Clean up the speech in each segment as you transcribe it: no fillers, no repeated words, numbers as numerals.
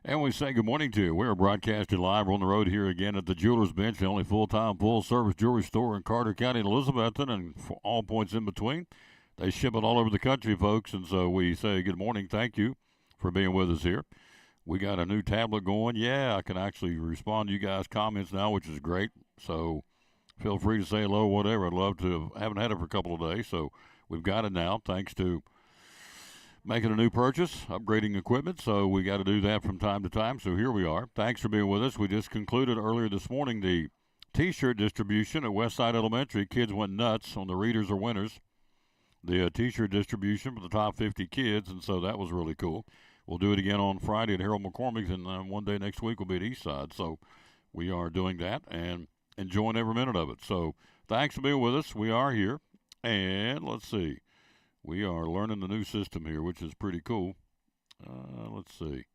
And we say good morning to you. We're broadcasting live on the road here again at the Jewelers Bench, the only full-time, full-service jewelry store in Carter County and Elizabethton, and for all points in between. They ship it all over the country, folks, and so we say good morning. Thank you for being with us here. We got a new tablet going. Yeah, I can actually respond to you guys' comments now, which is great. So feel free to say hello, whatever. I'd love to. I haven't had it for a couple of days, so we've got it now, thanks to making a new purchase, upgrading equipment, so we got to do that from time to time. So here we are. Thanks for being with us. We just concluded earlier this morning the T-shirt distribution at Westside Elementary. Kids went nuts on the Readers Are Winners, the T-shirt distribution for the top 50 kids, and so that was really cool. We'll do it again on Friday at Harold McCormick's, and one day next week will be at Eastside. So we are doing that and enjoying every minute of it. So thanks for being with us. We are here, and let's see. We are learning the new system here, which is pretty cool. Let's see.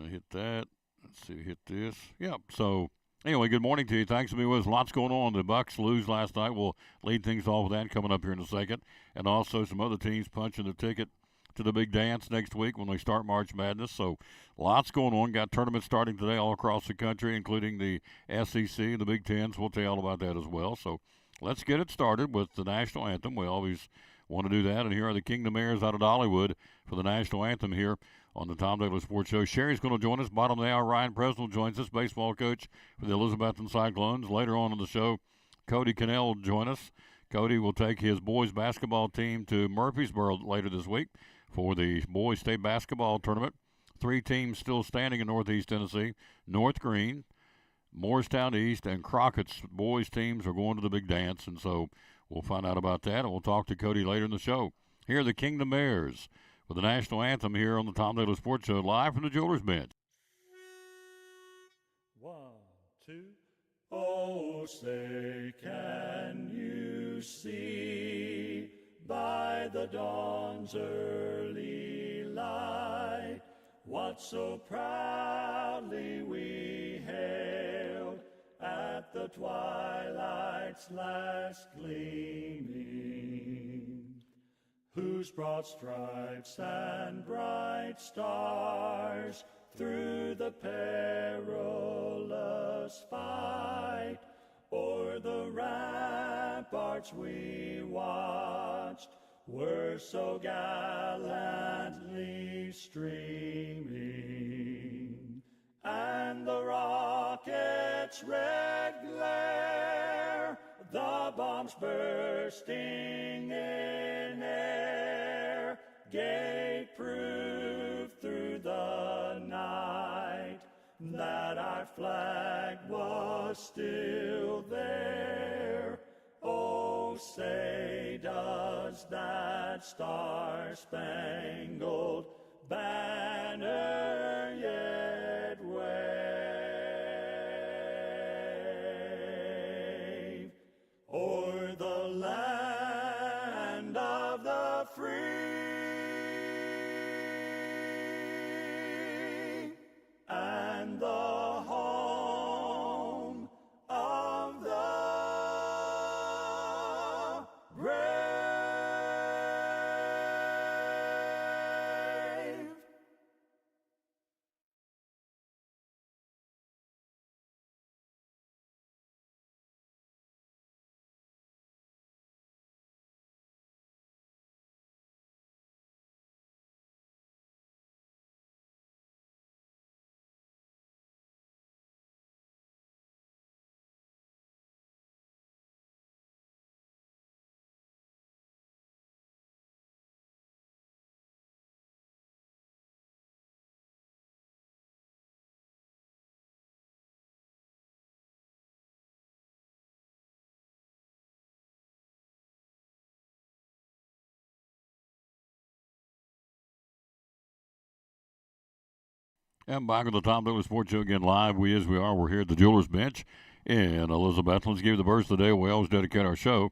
Hit that. Let's see. Hit this. Yep. So anyway, good morning to you. Thanks for being with us. Lots going on. The Bucks lose last night. We'll lead things off with that coming up here in a second, and also some other teams punching the ticket to the big dance next week when they start March Madness. So lots going on. Got tournaments starting today all across the country, including the SEC, the Big Tens. We'll tell you all about that as well. So let's get it started with the national anthem. We always want to do that. And here are the Kingdom Airs out of Dollywood for the national anthem here on the Tom Daly Sports Show. Sherry's going to join us. Bottom of the hour, Ryan Presnell joins us, baseball coach for the Elizabethton Cyclones. Later on in the show, Cody Cannell will join us. Cody will take his boys basketball team to Murfreesboro later this week for the boys state basketball tournament. 3 teams still standing in Northeast Tennessee. North Green, Morristown East, and Crockett's boys teams are going to the big dance, and so we'll find out about that, and we'll talk to Cody later in the show. Here are the Kingdom Airs with the national anthem here on the Tom Daly Sports Show, live from the Jewelers Bench. 1, 2. Oh, say, can you see by the dawn's early light what so proudly we hailed at the twilight's last gleaming, whose broad stripes and bright stars through the perilous fight o'er the ramparts we watched were so gallantly streaming, and the rocket's red glare, the bombs bursting in air, gave proof through the night that our flag was still there. Oh, say, does that star-spangled banner yet wave o'er the land of the free and the home of the brave? And back on the Tom Daly Sports Show again live. We are. We're here at the Jewelers Bench in Elizabeth. Let's give you the verse of the day. We always dedicate our show.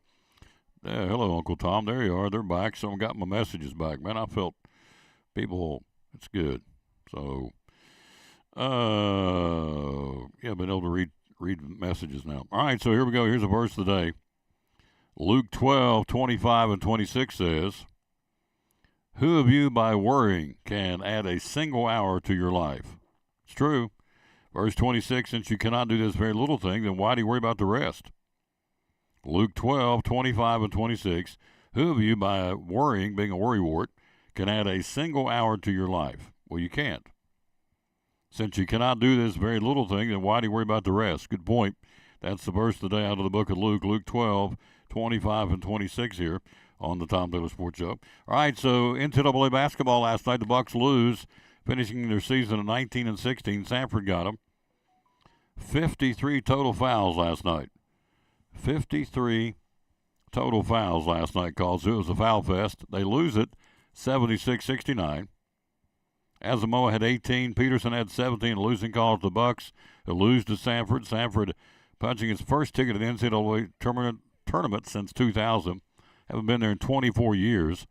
Hello, Uncle Tom. There you are. They're back. Someone got my messages back. Man, I felt people. It's good. So, yeah, I've been able to read messages now. All right, so here we go. Here's a verse of the day. Luke 12:25 and 26 says, Who of you by worrying can add a single hour to your life? It's true. Verse 26, since you cannot do this very little thing, then why do you worry about the rest? Luke 12, 25 and 26, who of you by worrying, being a worrywart, can add a single hour to your life? Well, you can't. Since you cannot do this very little thing, then why do you worry about the rest? Good point. That's the verse of the day out of the book of Luke, Luke 12, 25 and 26 here on the Tom Taylor Sports Show. All right, so NCAA basketball last night, the Bucks lose, finishing their season at 19 and 16. Samford got them. 53 total fouls last night. 53 total fouls last night, cause it was a foul fest. They lose it 76-69. Asamoah had 18. Peterson had 17. A losing call to the Bucks, who lose to Samford. Samford punching his first ticket to the NCAA tournament since 2000. Haven't been there in 24 years.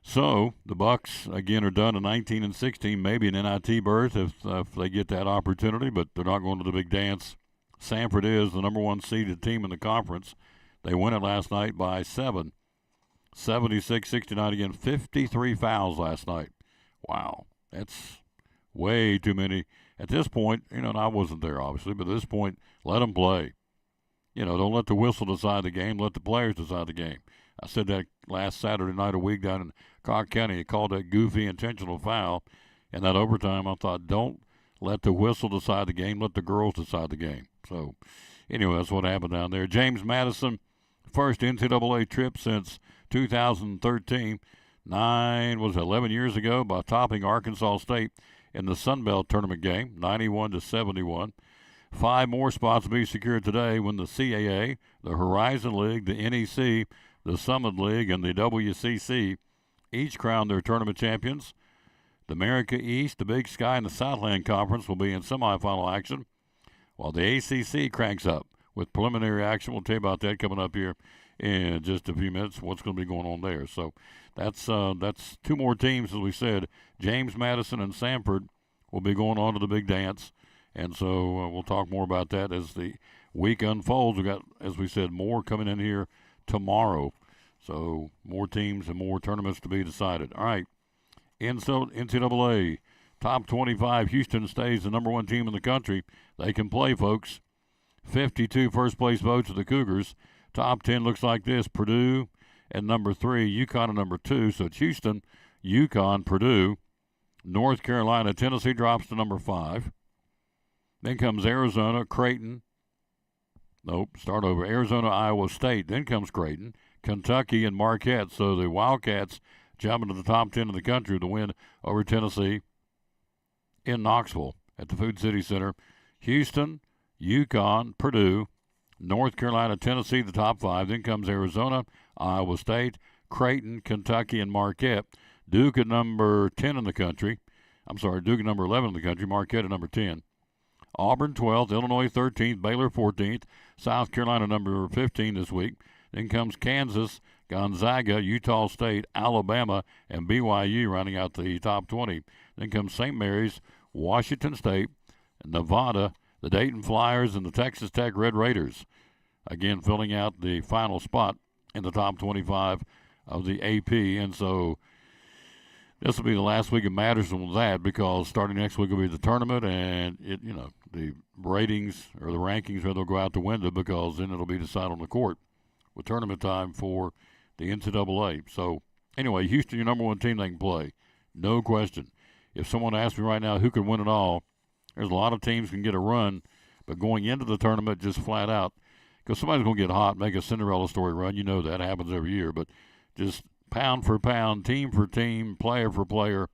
So the Bucks again are done at 19 and 16. Maybe an NIT berth if they get that opportunity, but they're not going to the big dance. Samford is the number one seeded team in the conference. They win it last night by 7. 76-69 again. 53 fouls last night. Wow, that's way too many. At this point, and I wasn't there obviously, but at this point, let them play. Don't let the whistle decide the game. Let the players decide the game. I said that last Saturday night a week down in Cobb County. He called that goofy intentional foul. And that overtime, I thought, don't let the whistle decide the game. Let the girls decide the game. So, anyway, that's what happened down there. James Madison, first NCAA trip since 2013. 11 years ago by topping Arkansas State in the Sun Belt tournament game, 91-71. 5 more spots to be secured today when the CAA, the Horizon League, the NEC, the Summit League, and the WCC each crown their tournament champions. The America East, the Big Sky, and the Southland Conference will be in semifinal action, while the ACC cranks up with preliminary action. We'll tell you about that coming up here in just a few minutes, what's going to be going on there. So that's 2 more teams, as we said. James Madison and Samford will be going on to the big dance. And so we'll talk more about that as the week unfolds. We've got, as we said, more coming in here tomorrow. So more teams and more tournaments to be decided. All right, NCAA top 25. Houston stays the number 1 team in the country. They can play, folks. 52 first-place votes of the Cougars. Top 10 looks like this. Purdue at number 3, UConn at number 2. So it's Houston, UConn, Purdue. North Carolina, Tennessee drops to number 5. Then comes Arizona, Creighton. Nope, start over. Arizona, Iowa State. Then comes Creighton, Kentucky, and Marquette. So the Wildcats jump into the top 10 of the country to win over Tennessee in Knoxville at the Food City Center. Houston, UConn, Purdue, North Carolina, Tennessee, the top 5. Then comes Arizona, Iowa State, Creighton, Kentucky, and Marquette. Duke at number 10 in the country. Duke at number 11 in the country. Marquette at number 10. Auburn 12th, Illinois 13th, Baylor 14th, South Carolina number 15 this week. Then comes Kansas, Gonzaga, Utah State, Alabama, and BYU rounding out the top 20. Then comes St. Mary's, Washington State, Nevada, the Dayton Flyers, and the Texas Tech Red Raiders. Again, filling out the final spot in the top 25 of the AP. And so this will be the last week of matters on that, because starting next week will be the tournament, and the ratings or the rankings will go out the window, because then it'll be decided on the court with tournament time for the NCAA. So anyway, Houston, your number 1 team they can play, no question. If someone asks me right now who can win it all, there's a lot of teams can get a run, but going into the tournament just flat out, because somebody's going to get hot, make a Cinderella story run. You know that happens every year, but just pound for pound, team for team, player for player,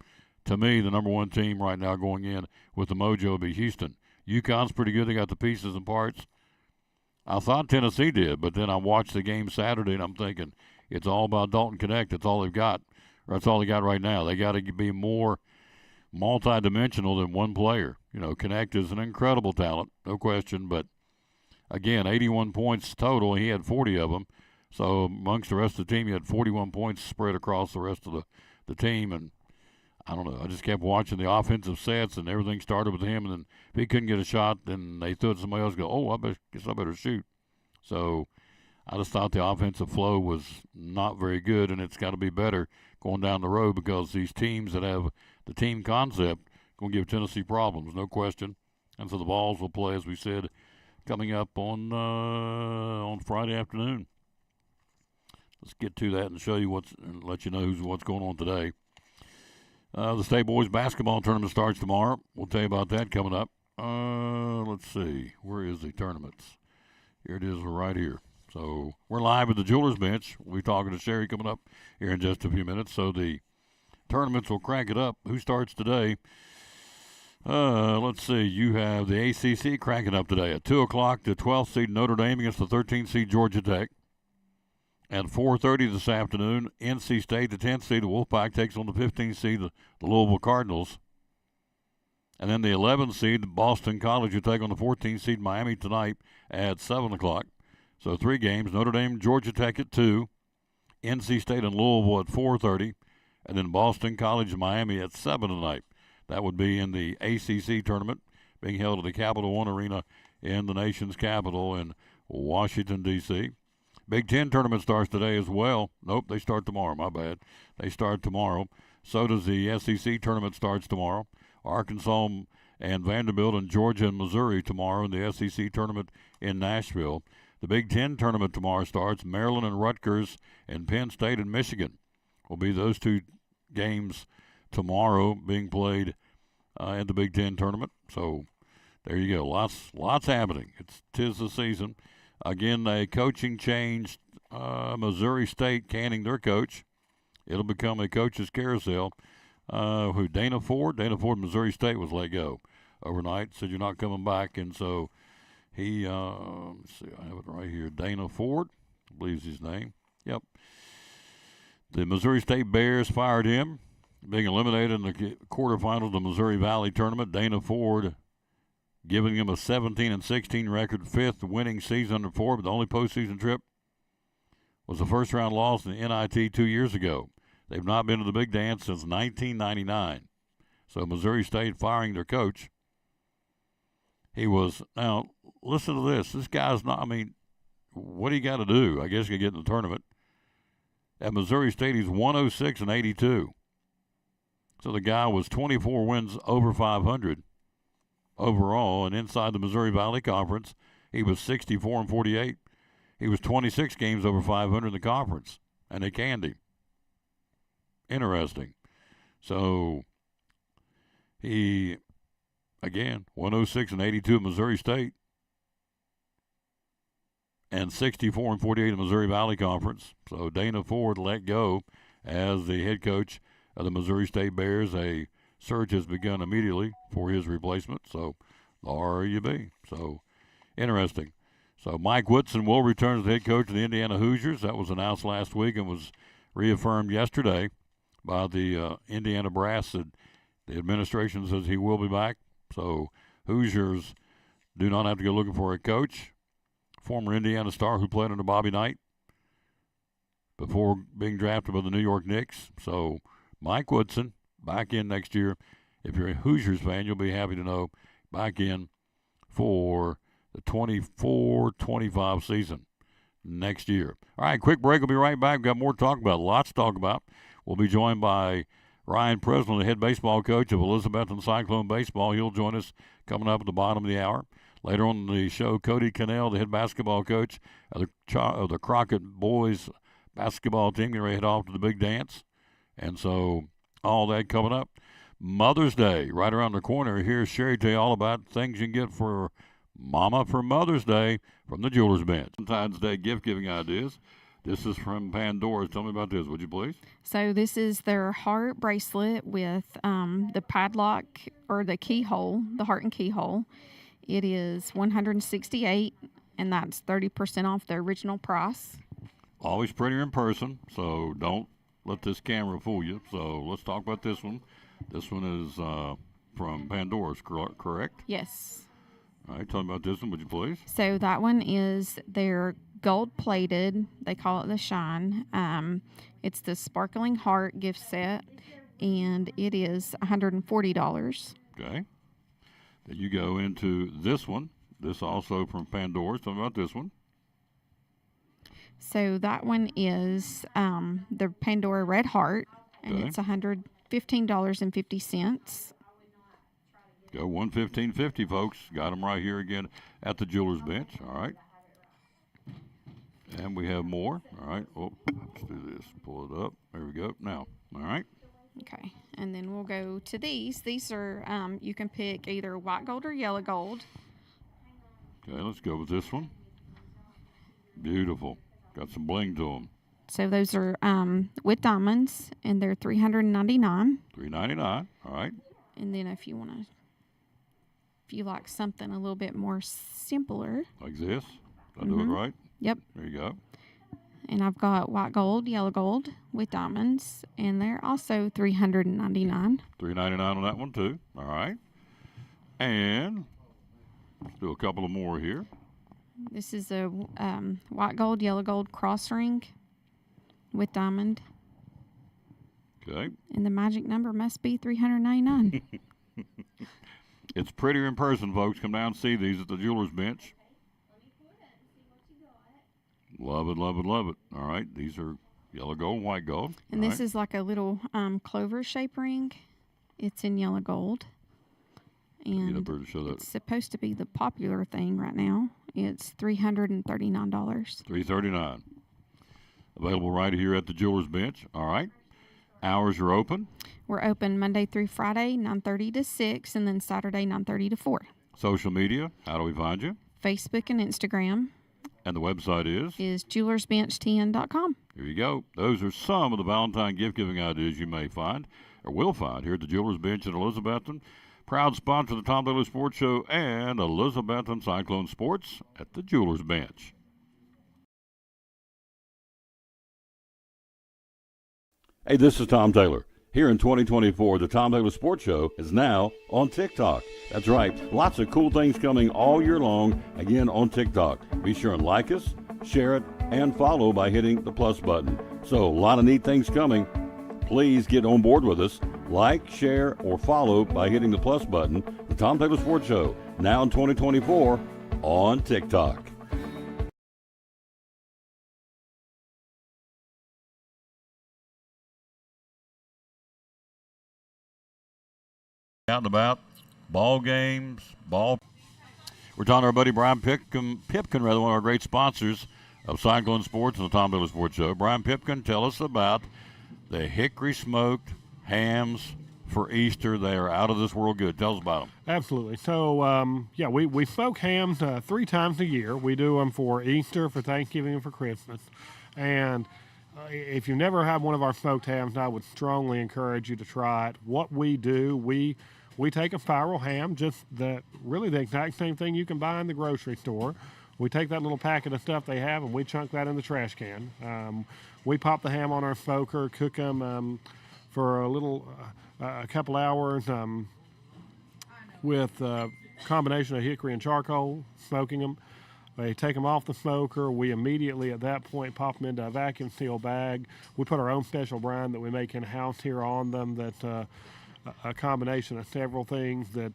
to me, the number 1 team right now going in with the mojo will be Houston. UConn's pretty good. They got the pieces and parts. I thought Tennessee did, but then I watched the game Saturday, and I'm thinking it's all about Dalton Knecht. That's all they've got, or that's all they got right now. They got to be more multi-dimensional than one player. Knecht is an incredible talent, no question, but again, 81 points total. He had 40 of them. So amongst the rest of the team, he had 41 points spread across the rest of the team. And I don't know, I just kept watching the offensive sets, and everything started with him. And then if he couldn't get a shot, then they threw it to somebody else and go, I guess I better shoot. So I just thought the offensive flow was not very good, and it's got to be better going down the road because these teams that have the team concept going to give Tennessee problems, no question. And so the Vols will play, as we said, coming up on Friday afternoon. Let's get to that and show you and let you know what's going on today. The State Boys basketball tournament starts tomorrow. We'll tell you about that coming up. Let's see. Where is the tournaments? Here it is right here. So we're live at the Jewelers Bench. We'll be talking to Sherry coming up here in just a few minutes. So the tournaments will crank it up. Who starts today? Let's see. You have the ACC cranking up today at 2 o'clock. The 12th seed Notre Dame against the 13th seed Georgia Tech. At 4:30 this afternoon, NC State, the 10th seed, the Wolfpack, takes on the 15th seed, the Louisville Cardinals. And then the 11th seed, Boston College, will take on the 14th seed, Miami, tonight at 7 o'clock. So 3 games, Notre Dame, Georgia Tech at 2, NC State and Louisville at 4:30, and then Boston College, Miami at 7 tonight. That would be in the ACC tournament being held at the Capital One Arena in the nation's capital in Washington, D.C. Big Ten tournament starts today as well. Nope, they start tomorrow. My bad. They start tomorrow. So does the SEC tournament starts tomorrow. Arkansas and Vanderbilt and Georgia and Missouri tomorrow in the SEC tournament in Nashville. The Big Ten tournament tomorrow starts. Maryland and Rutgers and Penn State and Michigan will be those 2 games tomorrow being played in the Big Ten tournament. So there you go. Lots happening. Tis the season. Again, a coaching change. Missouri State canning their coach. It'll become a coach's carousel. Dana Ford? Dana Ford, Missouri State, was let go overnight. Said, you're not coming back. And so he, let's see, I have it right here. Dana Ford, I believe is his name. Yep. The Missouri State Bears fired him, being eliminated in the quarterfinals of the Missouri Valley Tournament. Dana Ford giving him a 17-16 record, 5th winning season under Ford, but the only postseason trip was the first-round loss in the NIT 2 years ago. They've not been to the Big Dance since 1999. So Missouri State firing their coach. Now, listen to this. This guy's not, what do you got to do? I guess you get in the tournament. At Missouri State, he's 106-82. So the guy was 24 wins over 500. Overall, and inside the Missouri Valley Conference, he was 64-48. He was 26 games over 500 in the conference, and they canned him. Interesting. So he, again, 106-82 at Missouri State, and 64-48 in Missouri Valley Conference. So Dana Ford let go as the head coach of the Missouri State Bears. A search has begun immediately for his replacement. So the RUB. So interesting. So Mike Woodson will return as the head coach of the Indiana Hoosiers. That was announced last week and was reaffirmed yesterday by the Indiana Brass. The administration says he will be back. So Hoosiers do not have to go looking for a coach. Former Indiana star who played under Bobby Knight before being drafted by the New York Knicks. So Mike Woodson back in next year. If you're a Hoosiers fan, you'll be happy to know back in for the 24-25 season next year. All right, quick break. We'll be right back. We've got more to talk about, lots to talk about. We'll be joined by Ryan Presland, the head baseball coach of Elizabethton Cyclone Baseball. He'll join us coming up at the bottom of the hour. Later on in the show, Cody Cannell, the head basketball coach of the Crockett boys basketball team, getting ready to head off to the Big Dance. And so all that coming up. Mother's Day, right around the corner. Here's Sherry tell you all about things you can get for Mama for Mother's Day from the Jewelers Bench. Valentine's Day gift-giving ideas. This is from Pandora's. Tell me about this, would you please? So this is their heart bracelet with the padlock or the keyhole, the heart and keyhole. It is $168, and that's 30% off the original price. Always prettier in person, so don't let this camera fool you. So let's talk about this one. This one is from Pandora's, correct? Yes. All right, tell me about this one, would you please? So that one is their gold-plated. They call it the Shine. It's the Sparkling Heart gift set, and it is $140. Okay. Then you go into this one. This also from Pandora's. Tell me about this one. So that one is the Pandora Red Heart, and Okay. it's $115.50. Go 115.50, folks. Got them right here again at the Jewelers Bench. All right. And we have more. All right. Oh, let's do this. Pull it up. There we go. Now. All right. Okay, and then we'll go to these. These are you can pick either white gold or yellow gold. Okay, let's go with this one. Beautiful. Got some bling to them. So those are with diamonds, and they're $399. $399. All right. And then if you like something a little bit more simpler, Like this. Did I do it right? yep. There you go. And I've got white gold, yellow gold with diamonds, and they're also $399. $399 on that one too. All right. And let's do a couple of more here. This is a white gold, yellow gold cross ring with diamond, Okay. and the magic number must be 399. It's prettier in person, folks. Come down and see these at the Jewelers Bench. Love it, love it, love it. All right. These are yellow gold, white gold. And All this right. is like a little clover shape ring. It's in yellow gold. Get up And here to show that. it's supposed to be the popular thing right now. It's $339. $339. Available right here at the Jewelers Bench. All right. Hours are open. We're open Monday through Friday, 9:30 to 6, and then Saturday, 9:30 to 4. Social media. How do we find you? Facebook and Instagram And the website is? jewelersbench10.com. Here you go. Those are some of the Valentine gift giving ideas you may find or will find here at the Jewelers Bench in Elizabethton. Proud sponsor of the Tom Daly Sports Show and Elizabethton Cyclone Sports at the Jewelers Bench. Hey, this is Tom Taylor. Here in 2024, the Tom Taylor Sports Show is now on TikTok. That's right. Lots of cool things coming all year long, again on TikTok. Be sure and like us, share it, and follow by hitting the plus button. So, a lot of neat things coming. Please get on board with us. Like, share, or follow by hitting the plus button. The Tom Taylor Sports Show, now in 2024, on TikTok. Out and about, ball games, ball. We're talking to our buddy Brian Pipkin, one of our great sponsors of Cyclone Sports and the Tom Taylor Sports Show. Brian Pipkin, tell us about the hickory smoked hams for Easter. They are out of this world good. Tell us about them. Absolutely. So, we smoke hams 3 times a year. We do them for Easter, for Thanksgiving, and for Christmas. And if you've never had one of our smoked hams, I would strongly encourage you to try it. What we do, we take a spiral ham, just the exact same thing you can buy in the grocery store. We take that little packet of stuff they have and we chunk that in the trash can. We pop the ham on our smoker, cook them for a couple hours with a combination of hickory and charcoal, smoking them. They take them off the smoker. We immediately at that point pop them into a vacuum seal bag. We put our own special brine that we make in-house here on them, that a combination of several things that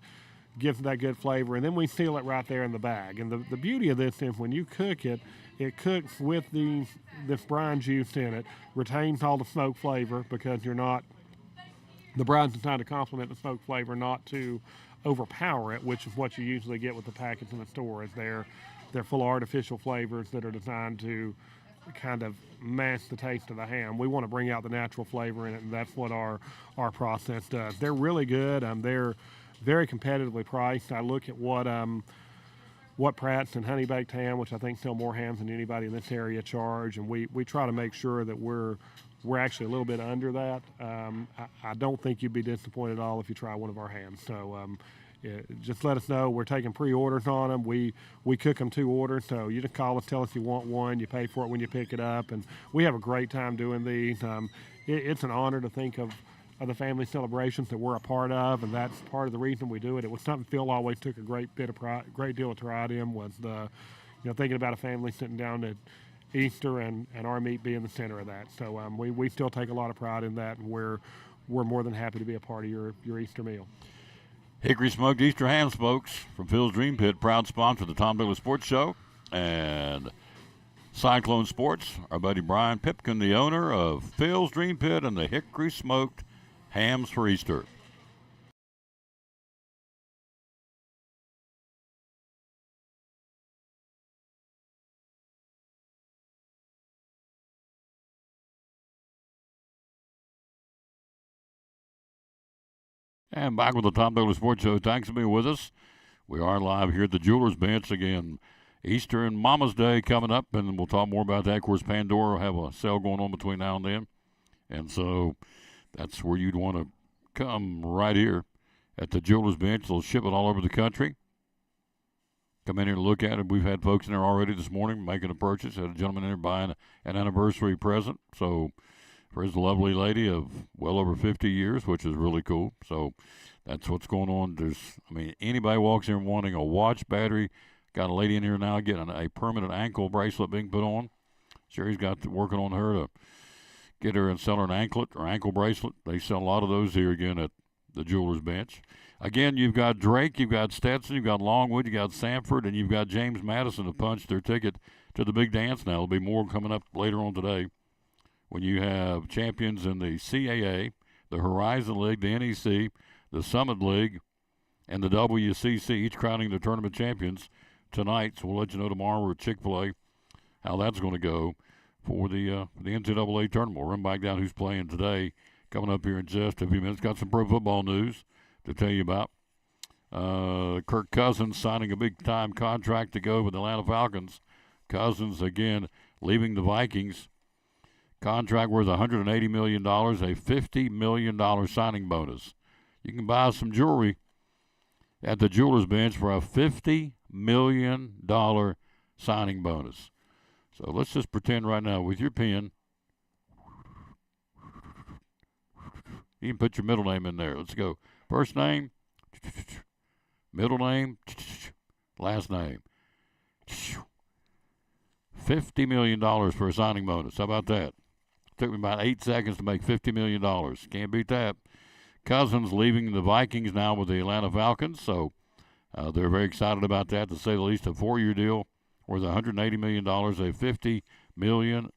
gives that good flavor, and then we seal it right there in the bag. And the beauty of this is when you cook it, it cooks with this brine juice in it, retains all the smoke flavor because the brine's designed to complement the smoke flavor, not to overpower it, which is what you usually get with the packets in the store. Is they're full of artificial flavors that are designed to kind of mask the taste of the ham. We want to bring out the natural flavor in it, and that's what our process does. They're really good. They're very competitively priced. I look at what Pratt's and Honey Baked Ham, which I think sell more hams than anybody in this area, charge, and we try to make sure that we're actually a little bit under that. I don't think you'd be disappointed at all if you try one of our hams. So just let us know. We're taking pre-orders on them. We cook them to order, so you just call us, tell us you want one. You pay for it when you pick it up, and we have a great time doing these. It's an honor to think of the family celebrations that we're a part of, and that's part of the reason we do it. It was something Phil always took a great deal of pride in, was thinking about a family sitting down at Easter and our meat being the center of that. So we still take a lot of pride in that, and we're more than happy to be a part of your Easter meal. Hickory smoked Easter hams, folks, from Phil's Dream Pit, proud sponsor of the Tom Daly Sports Show and Cyclone Sports, our buddy Brian Pipkin, the owner of Phil's Dream Pit and the Hickory Smoked Hams for Easter. And back with the Tom Douglas Sports Show. Thanks for being with us. We are live here at the Jewelers Bench again. Easter and Mama's Day coming up, and we'll talk more about that. Of course, Pandora will have a sale going on between now and then. And so that's where you'd want to come right here at the Jewelers Bench. They'll ship it all over the country. Come in here and look at it. We've had folks in there already this morning making a purchase. Had a gentleman in there buying an anniversary present. So for his lovely lady of well over 50 years, which is really cool. So that's what's going on. Anybody walks in wanting a watch, battery. Got a lady in here now getting a permanent ankle bracelet being put on. Sherry's working on her to get her and sell her an anklet or ankle bracelet. They sell a lot of those here again at the Jewelers Bench. Again, you've got Drake, you've got Stetson, you've got Longwood, you've got Sanford, and you've got James Madison to punch their ticket to the big dance now. There'll be more coming up later on today when you have champions in the CAA, the Horizon League, the NEC, the Summit League, and the WCC, each crowning their tournament champions tonight. So we'll let you know tomorrow at Chick-fil-A how that's going to go for the NCAA tournament. We'll run back down who's playing today coming up here in just a few minutes. Got some pro football news to tell you about. Kirk Cousins signing a big-time contract to go with the Atlanta Falcons. Cousins, again, leaving the Vikings. Contract worth $180 million, a $50 million signing bonus. You can buy some jewelry at the Jewelers Bench for a $50 million signing bonus. So let's just pretend right now with your pen. You can put your middle name in there. Let's go. First name, middle name, last name. $50 million for a signing bonus. How about that? Took me about 8 seconds to make $50 million. Can't beat that. Cousins leaving the Vikings now with the Atlanta Falcons, so they're very excited about that, to say the least. A 4-year deal worth $180 million, a $50 million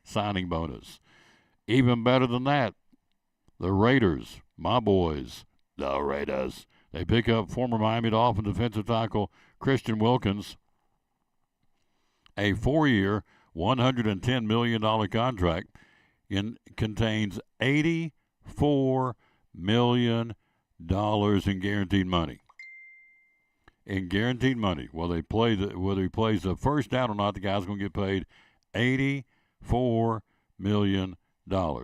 signing bonus. Even better than that, the Raiders, my boys, the Raiders, they pick up former Miami Dolphin defensive tackle Christian Wilkins, a 4-year, $110 million contract contains $84 million in guaranteed money. In guaranteed money, whether he plays the first down or not, the guy's going to get paid $84 million. Now,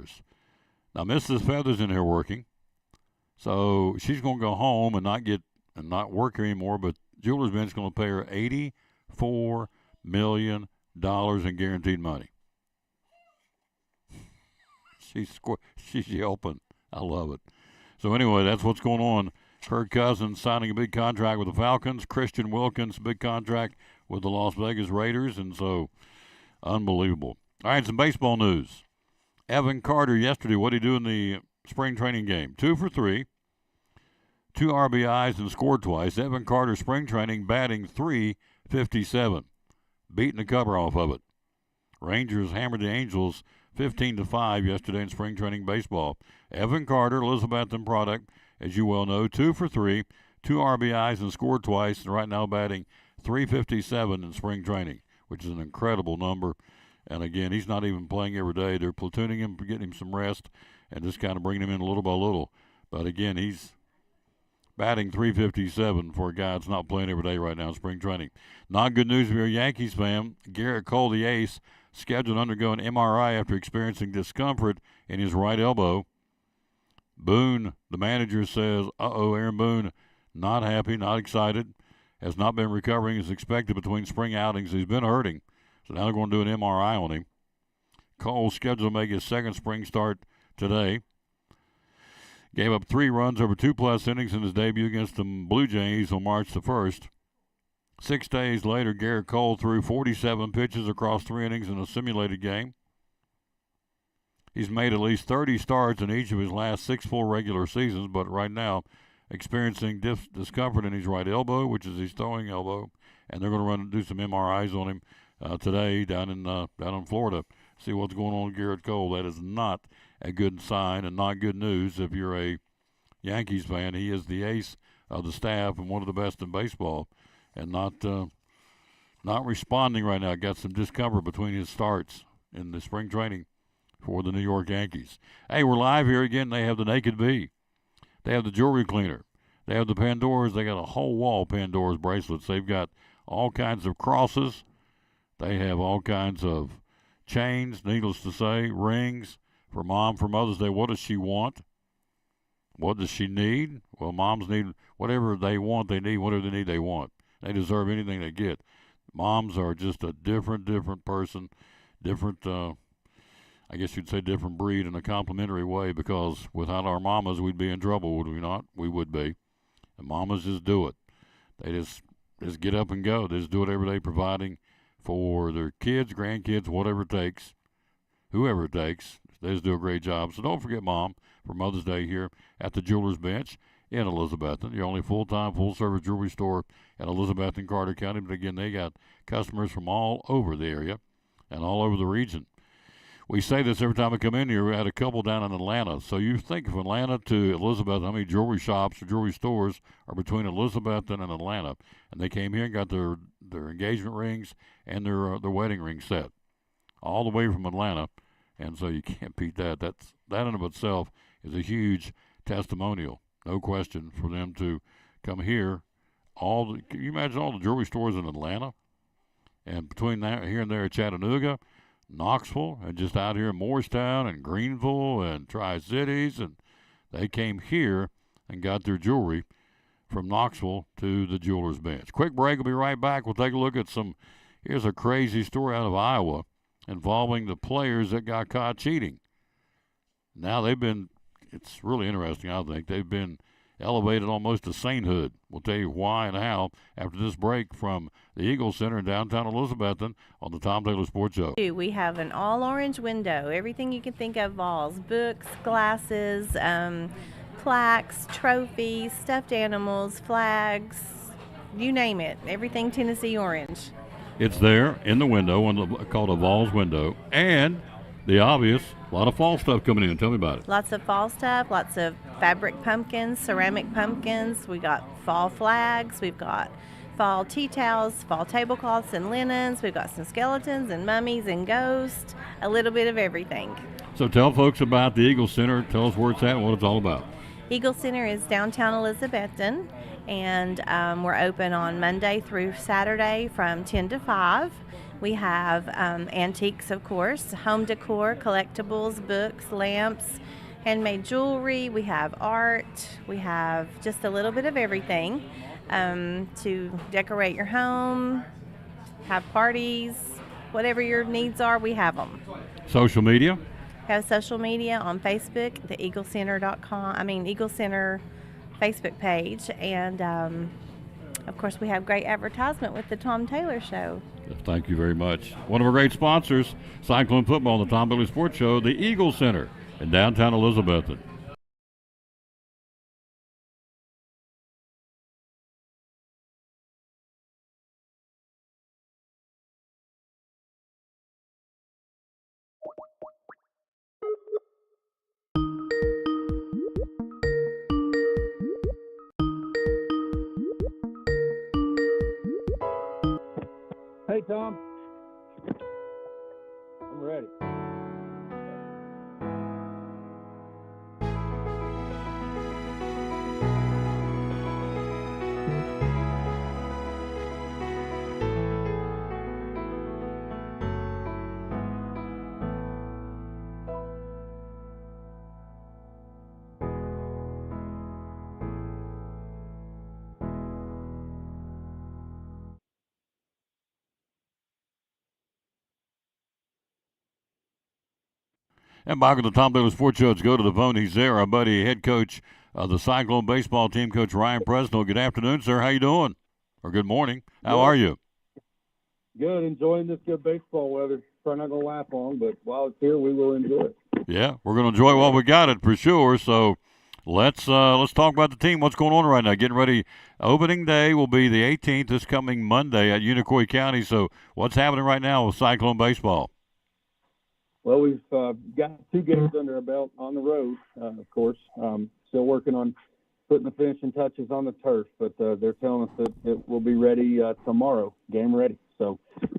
Mrs. Feathers in here working, so she's going to go home and not work here anymore. But Jewelers Bench is going to pay her $84 million in guaranteed money. She's yelping. I love it. So anyway, that's what's going on. Kirk Cousins signing a big contract with the Falcons. Christian Wilkins, big contract with the Las Vegas Raiders. And so, unbelievable. All right, some baseball news. Evan Carter yesterday, what did he do in the spring training game? 2 for 3, 2 RBIs and scored twice. Evan Carter, spring training, batting .357. Beating the cover off of it. Rangers hammered the Angels 15-5 yesterday in spring training baseball. Evan Carter, Elizabethton product, as you well know, 2 for 3, 2 RBIs and scored twice, and right now batting .357 in spring training, which is an incredible number. And again, he's not even playing every day. They're platooning him, getting him some rest, and just kind of bringing him in little by little. But again, he's batting .357 for a guy that's not playing every day right now in spring training. Not good news if you're a Yankees fan. Garrett Cole, the ace, scheduled to undergo an MRI after experiencing discomfort in his right elbow. Boone, the manager, says, Aaron Boone, not happy, not excited, has not been recovering as expected between spring outings. He's been hurting, so now they're going to do an MRI on him. Cole scheduled to make his second spring start today. Gave up 3 runs over 2+ innings in his debut against the Blue Jays on March the 1st. 6 days later, Garrett Cole threw 47 pitches across 3 innings in a simulated game. He's made at least 30 starts in each of his last 6 full regular seasons, but right now experiencing discomfort in his right elbow, which is his throwing elbow, and they're going to do some MRIs on him today down in Florida. See what's going on with Garrett Cole. That is not a good sign and not good news if you're a Yankees fan. He is the ace of the staff and one of the best in baseball, and not responding right now. Got some discomfort between his starts in the spring training for the New York Yankees. Hey, we're live here again. They have the Naked V. They have the jewelry cleaner. They have the Pandoras. They got a whole wall of Pandora's bracelets. They've got all kinds of crosses. They have all kinds of chains, needless to say, rings for Mom for Mother's Day. What does she want? What does she need? Well, moms need whatever they want, they need. Whatever they need, they want. They deserve anything they get. Moms are just a different person, different, I guess you'd say different breed in a complimentary way, because without our mamas, we'd be in trouble, would we not? We would be. And mamas just do it. They just get up and go. They just do it every day, providing for their kids, grandkids, whatever it takes, whoever it takes. They just do a great job. So don't forget Mom for Mother's Day here at the Jewelers Bench in Elizabethton. Your only full-time, full-service jewelry store in Elizabethton, Carter County. But again, they got customers from all over the area and all over the region. We say this every time we come in here. We had a couple down in Atlanta. So you think of Atlanta to Elizabethton, how many jewelry shops or jewelry stores are between Elizabethton and Atlanta? And they came here and got their engagement rings and their wedding ring set all the way from Atlanta. And so you can't beat that. That in of itself is a huge testimonial, no question, for them to come here. Can you imagine all the jewelry stores in Atlanta? And between that, here and there at Chattanooga, Knoxville, and just out here in Morristown and Greenville and Tri-Cities, and they came here and got their jewelry from Knoxville to the Jewelers Bench. Quick break. We'll be right back. We'll take a look at here's a crazy story out of Iowa involving the players that got caught cheating. Now it's really interesting, I think. They've been elevated almost to sainthood. We'll tell you why and how after this break from the Eagle Center in downtown Elizabethton on the Tom Taylor Sports Show. We have an all-orange window, everything you can think of, balls, books, glasses, plaques, trophies, stuffed animals, flags, you name it, everything Tennessee orange. It's there in the window, called a Vols window, and the obvious, a lot of fall stuff coming in. Tell me about it. Lots of fall stuff, lots of fabric pumpkins, ceramic pumpkins. We got fall flags. We've got fall tea towels, fall tablecloths and linens. We've got some skeletons and mummies and ghosts, a little bit of everything. So tell folks about the Eagle Center. Tell us where it's at and what it's all about. Eagle Center is downtown Elizabethton, and we're open on Monday through Saturday from 10 to 5. We have antiques, of course, home decor, collectibles, books, lamps, handmade jewelry. We have art. We have just a little bit of everything to decorate your home, have parties, whatever your needs are, we have them. Social media? We have social media on Facebook, the Eagle Center Facebook page, and of course we have great advertisement with the Tom Taylor Show. Thank you very much. One of our great sponsors, Cyclone Football, the Tom Taylor Sports Show, the Eagle Center in downtown Elizabethton. Hey, Tom. I'm ready. And back at the Tom Taylor Sports Show, let's go to the phone. He's there, our buddy, head coach of the Cyclone baseball team, Coach Ryan Presnell. Good afternoon, sir. How you doing? Or good morning. How are you? Good. Enjoying this good baseball weather. Probably not going to last long, but while it's here, we will enjoy it. Yeah, we're going to enjoy while we got it for sure. So Let's talk about the team. What's going on right now? Getting ready. Opening day will be the 18th, this coming Monday at Unicoi County. So what's happening right now with Cyclone baseball? Well, we've got 2 games under our belt on the road, of course. Still working on putting the finishing touches on the turf, but they're telling us that it will be ready tomorrow, game ready. So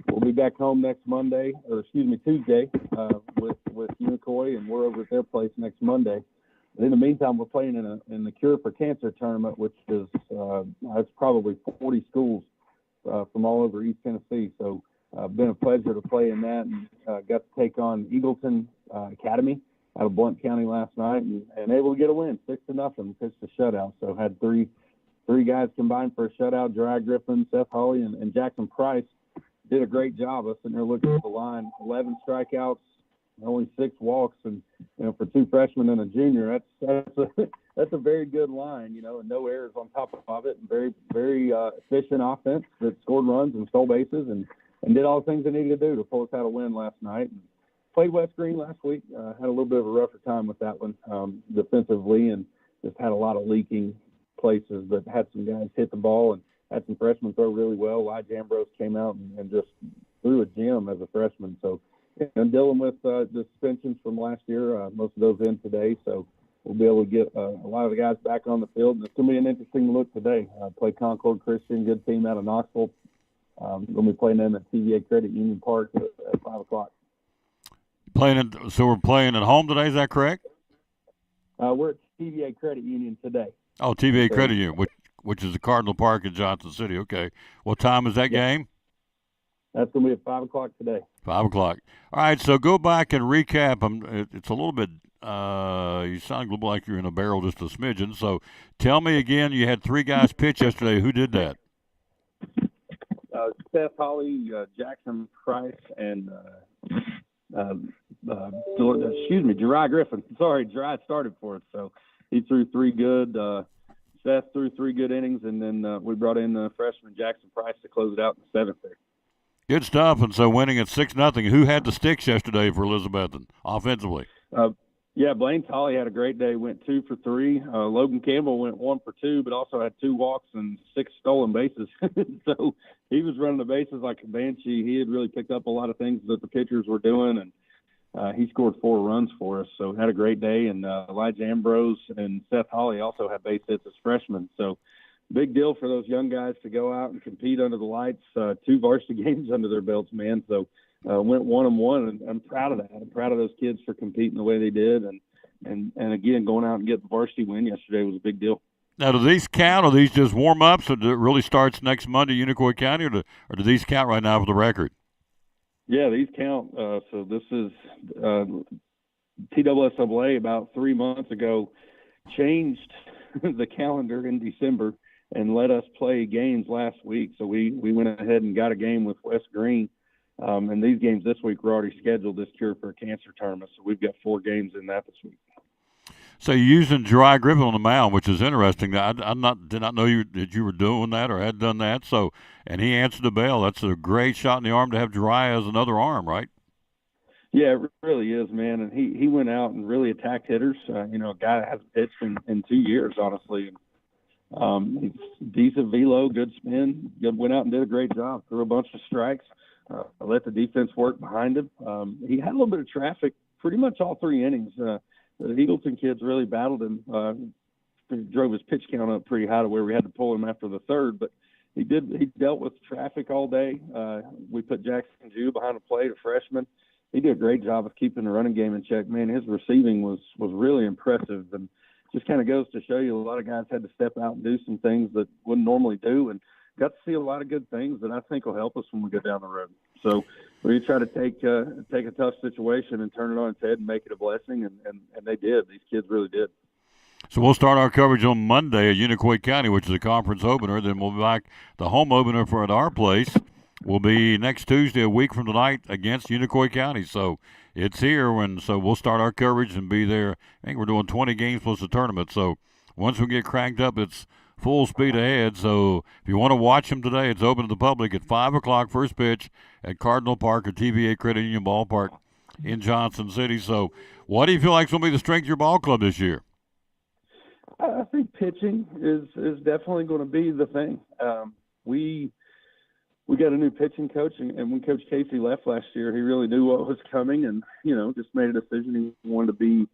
we'll be back home next Tuesday with Unicoi, and we're over at their place next Monday. But in the meantime, we're playing in the Cure for Cancer tournament, which is it's probably 40 schools from all over East Tennessee. So been a pleasure to play in that, and got to take on Eagleton Academy out of Blount County last night, and able to get a win, 6-0, pitched a shutout. So had three guys combined for a shutout: Jeriah Griffin, Seth Hawley, and Jackson Price. Did a great job. I was sitting there looking at the line, 11 strikeouts, only 6 walks, and for 2 freshmen and a junior, that's a very good line, and no errors on top of it, and very, very efficient offense that scored runs and stole bases and did all the things they needed to do to pull us out a win last night. And played West Green last week. Had a little bit of a rougher time with that one defensively, and just had a lot of leaking places, but had some guys hit the ball and had some freshmen throw really well. Elijah Ambrose came out and just threw a gem as a freshman. So, and dealing with the suspensions from last year, most of those in today. So we'll be able to get a lot of the guys back on the field. And it's going to be an interesting look today. Play Concord Christian, good team out of Knoxville. We're going to be playing them at TVA Credit Union Park at 5 o'clock. So we're playing at home today, is that correct? We're at TVA Credit Union today. Oh, TVA Credit Union, which is the Cardinal Park in Johnson City. Okay. What time is that game? That's going to be at 5 o'clock today. 5 o'clock. All right, so go back and recap. It's a little bit, you sound a little like you're in a barrel just a smidgen. So tell me again, you had 3 guys pitch yesterday. Who did that? Seth Hawley, Jackson Price, and Jeriah Griffin. Sorry, Jeriah started for us, so he threw 3 good. Seth threw 3 good innings, and then we brought in the freshman Jackson Price to close it out in the 7th there. Good stuff. And so winning at 6-0. Who had the sticks yesterday for Elizabethton offensively? Blaine Tolley had a great day. Went 2 for 3. Logan Campbell went 1 for 2, but also had 2 walks and 6 stolen bases. So he was running the bases like a banshee. He had really picked up a lot of things that the pitchers were doing, and he scored 4 runs for us. So had a great day. And Elijah Ambrose and Seth Hawley also had base hits as freshmen. So big deal for those young guys to go out and compete under the lights. 2 varsity games under their belts, man. So went 1-1, and I'm proud of that. I'm proud of those kids for competing the way they did, and again, going out and getting the varsity win yesterday was a big deal. Now, do these count? Are these just warm-ups, or do it really starts next Monday, Unicoi County, or do these count right now for the record? Yeah, these count. So this is TSSAA about 3 months ago changed the calendar in December and let us play games last week. So we went ahead and got a game with West Green. And these games this week were already scheduled, this Cure for Cancer tournament. So we've got 4 games in that this week. So you're using Jeriah Griffin on the mound, which is interesting. I did not know that you were doing that or had done that. So, and he answered the bell. That's a great shot in the arm to have Jeriah as another arm, right? Yeah, it really is, man. And he went out and really attacked hitters. A guy that hasn't pitched in 2 years, honestly. He's decent velo, good spin. Went out and did a great job. Threw a bunch of strikes. Let the defense work behind him. He had a little bit of traffic pretty much all 3 innings. The Eagleton kids really battled him. Drove his pitch count up pretty high to where we had to pull him after the 3rd, but he dealt with traffic all day. We put Jackson Jew behind the plate, a freshman. He did a great job of keeping the running game in check. Man, his receiving was really impressive, and just kind of goes to show you a lot of guys had to step out and do some things that wouldn't normally do, and got to see a lot of good things that I think will help us when we get down the road. So we try to take a tough situation and turn it on its head and make it a blessing, and they did. These kids really did. So we'll start our coverage on Monday at Unicoi County, which is a conference opener. Then we'll be back. The home opener for at our place will be next Tuesday, a week from tonight, against Unicoi County. So it's here, so we'll start our coverage and be there. I think we're doing 20 games plus the tournament. So once we get cranked up, it's full speed ahead. So if you want to watch them today, it's open to the public at 5 o'clock, first pitch at Cardinal Park or TVA Credit Union Ballpark in Johnson City. So what do you feel like is going to be the strength of your ball club this year? I think pitching is definitely going to be the thing. We got a new pitching coach, and when Coach Casey left last year, he really knew what was coming, and just made a decision he wanted to be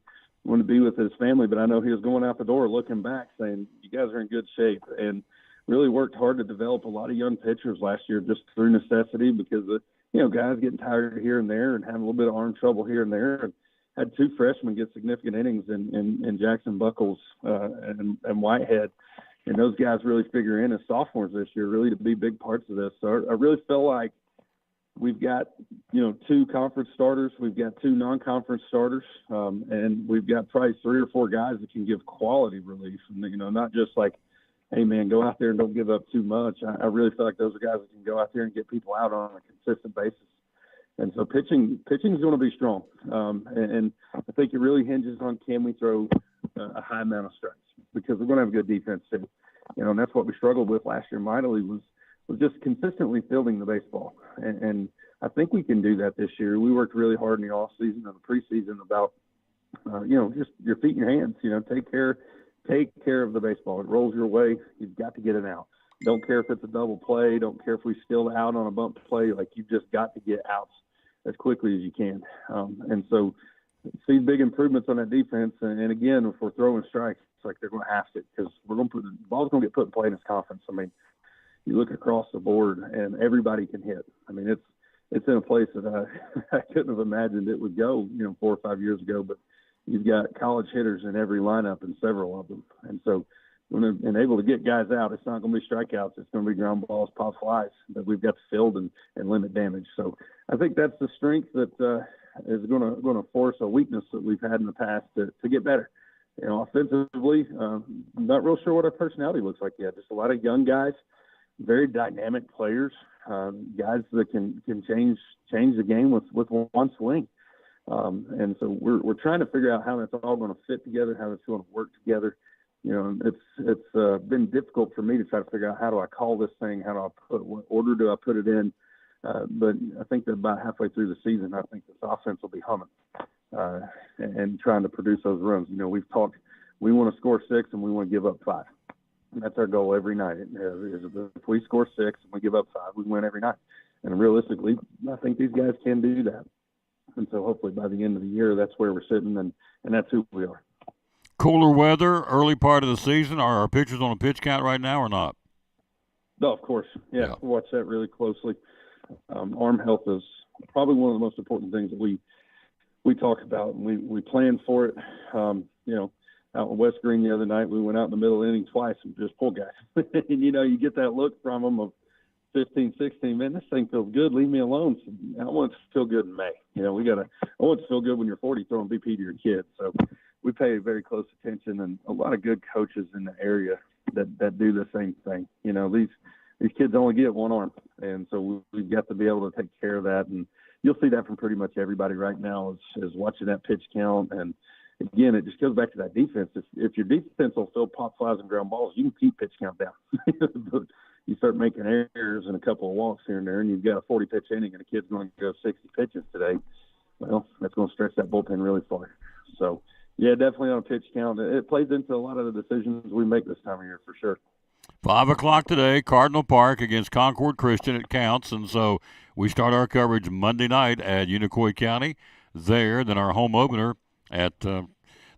with his family. But I know he was going out the door looking back, saying, "You guys are in good shape," and really worked hard to develop a lot of young pitchers last year just through necessity because of guys getting tired here and there and having a little bit of arm trouble here and there. And had two freshmen get significant innings in Jackson Buckles and Whitehead. And those guys really figure in as sophomores this year, really to be big parts of this. So I really feel like we've got, two conference starters. We've got two non-conference starters. And we've got probably 3 or 4 guys that can give quality relief. And, not just like, hey, man, go out there and don't give up too much. I really feel like those are guys that can go out there and get people out on a consistent basis. And so pitching is going to be strong. And I think it really hinges on, can we throw a high amount of strikes? Because we're going to have a good defense too. And that's what we struggled with last year mightily was just consistently fielding the baseball. And I think we can do that this year. We worked really hard in the off season and the preseason about, just your feet and your hands, take care of the baseball. It rolls your way. You've got to get it out. Don't care if it's a double play. Don't care if we steal out on a bump play. Like, you've just got to get outs as quickly as you can. And so see big improvements on that defense. And again, if we're throwing strikes, it's like they're going to have to, because we're going to the ball's going to get put in play in this conference. I mean, you look across the board and everybody can hit. I mean, it's in a place that I couldn't have imagined it would go, 4 or 5 years ago, but you've got college hitters in every lineup and several of them. And so when they're able to get guys out, it's not going to be strikeouts. It's going to be ground balls, pop flies that we've got to field and limit damage. So I think that's the strength that is going to force a weakness that we've had in the past to get better. Offensively, not real sure what our personality looks like yet. Just a lot of young guys, very dynamic players, guys that can change the game with one swing. And so we're trying to figure out how that's all going to fit together, how it's going to work together. It's been difficult for me to try to figure out, how do I call this thing? How do I what order do I put it in? But I think that about halfway through the season, I think this offense will be humming and trying to produce those runs. We've talked, we want to score 6 and we want to give up 5. And that's our goal every night. If we score 6 and we give up 5, we win every night. And realistically, I think these guys can do that. And so hopefully by the end of the year, that's where we're sitting, and that's who we are. Cooler weather, early part of the season. Are our pitchers on a pitch count right now or not? No, of course. Yeah. We watch that really closely. Arm health is probably one of the most important things that we talk about, and we plan for it. Out in West Green the other night, we went out in the middle of the inning twice and just pulled guys. And, you get that look from them of 15, 16, man, this thing feels good. Leave me alone. I want it to feel good in May. I want it to feel good when you're 40 throwing BP to your kids. So we pay very close attention, and a lot of good coaches in the area that do the same thing. These kids only get one arm, and so we've got to be able to take care of that. And you'll see that from pretty much everybody right now is watching that pitch count. And again, it just goes back to that defense. If your defense will fill pop flies and ground balls, you can keep pitch count down. But you start making errors and a couple of walks here and there, and you've got a 40-pitch inning and a kid's going to go 60 pitches today, well, that's going to stretch that bullpen really far. So, yeah, definitely on a pitch count. It plays into a lot of the decisions we make this time of year for sure. 5 o'clock today, Cardinal Park against Concord Christian. It counts, and so we start our coverage Monday night at Unicoi County there. Then our home opener at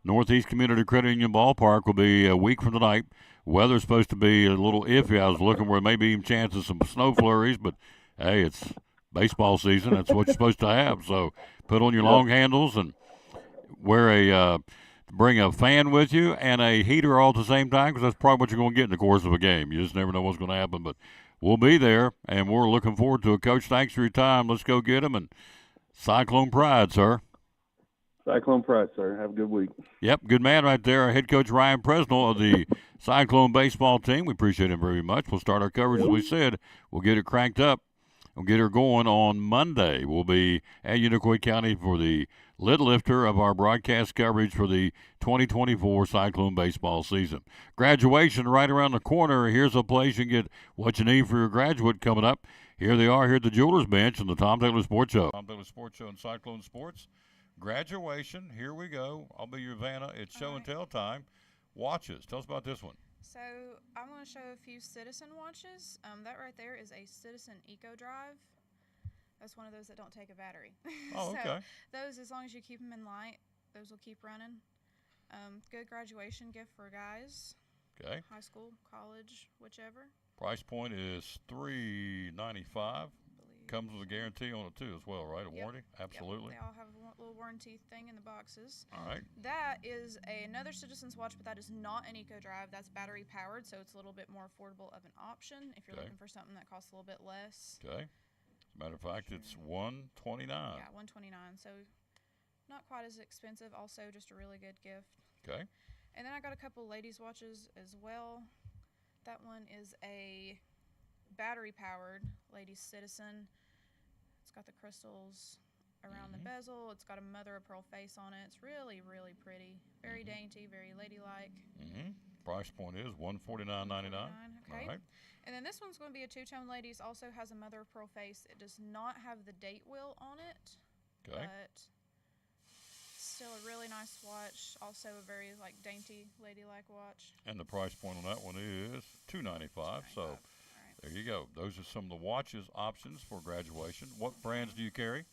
Northeast Community Credit Union Ballpark will be a week from tonight. Weather's supposed to be a little iffy. I was looking where maybe even chances some snow flurries, but hey, it's baseball season. That's what you're supposed to have. So put on your long handles and bring a fan with you and a heater all at the same time, because that's probably what you're going to get in the course of a game. You just never know what's going to happen, but we'll be there, and we're looking forward to it. Coach, thanks for your time. Let's go get them, and Cyclone Pride, sir. Cyclone Pride, sir. Have a good week. Yep, good man right there. Our head coach, Ryan Presnell of the Cyclone baseball team. We appreciate him very much. We'll start our coverage, as we said. We'll get it cranked up. We'll get her going on Monday. We'll be at Unicoi County for the lid lifter of our broadcast coverage for the 2024 Cyclone baseball season. Graduation right around the corner. Here's a place you can get what you need for your graduate coming up. Here they are here at the Jewelers Bench and the Tom Taylor Sports Show. Tom Taylor Sports Show and Cyclone Sports. Graduation, here we go. I'll be your Vanna. It's show and tell time. watches. Tell us about this one. So I'm going to show a few Citizen watches. That right there is a Citizen Eco Drive. That's one of those that don't take a battery. Oh, So okay. those, as long as you keep them in light, those will keep running. Good graduation gift for guys, Okay. high school, college, whichever. Price point is $395. I believe. Comes with a guarantee on it too, as well, right? A Yep. warranty. Absolutely. Yep. They all have a little warranty thing in the boxes. All right. That is another Citizen's watch, but that is not an Eco Drive. That's battery powered, so it's a little bit more affordable of an option if you're Okay. looking for something that costs a little bit less. Okay. As a matter of fact, it's $129. Yeah, $129. So not quite as expensive. Also, just a really good gift. Okay. And then I got a couple ladies' watches as well. That one is a battery powered ladies Citizen. It's got the crystals around the bezel. It's got a mother of pearl face on it. It's really, really pretty. Very dainty, very ladylike. Mm-hmm. Price point is $149.99. Okay. All right. And then this one's going to be a two-tone ladies. Also has a mother of pearl face. It does not have the date wheel on it. Okay. But still a really nice watch. Also a very dainty ladylike watch. And the price point on that one is $295. So All right. there you go. Those are some of the watches options for graduation. What brands do you carry?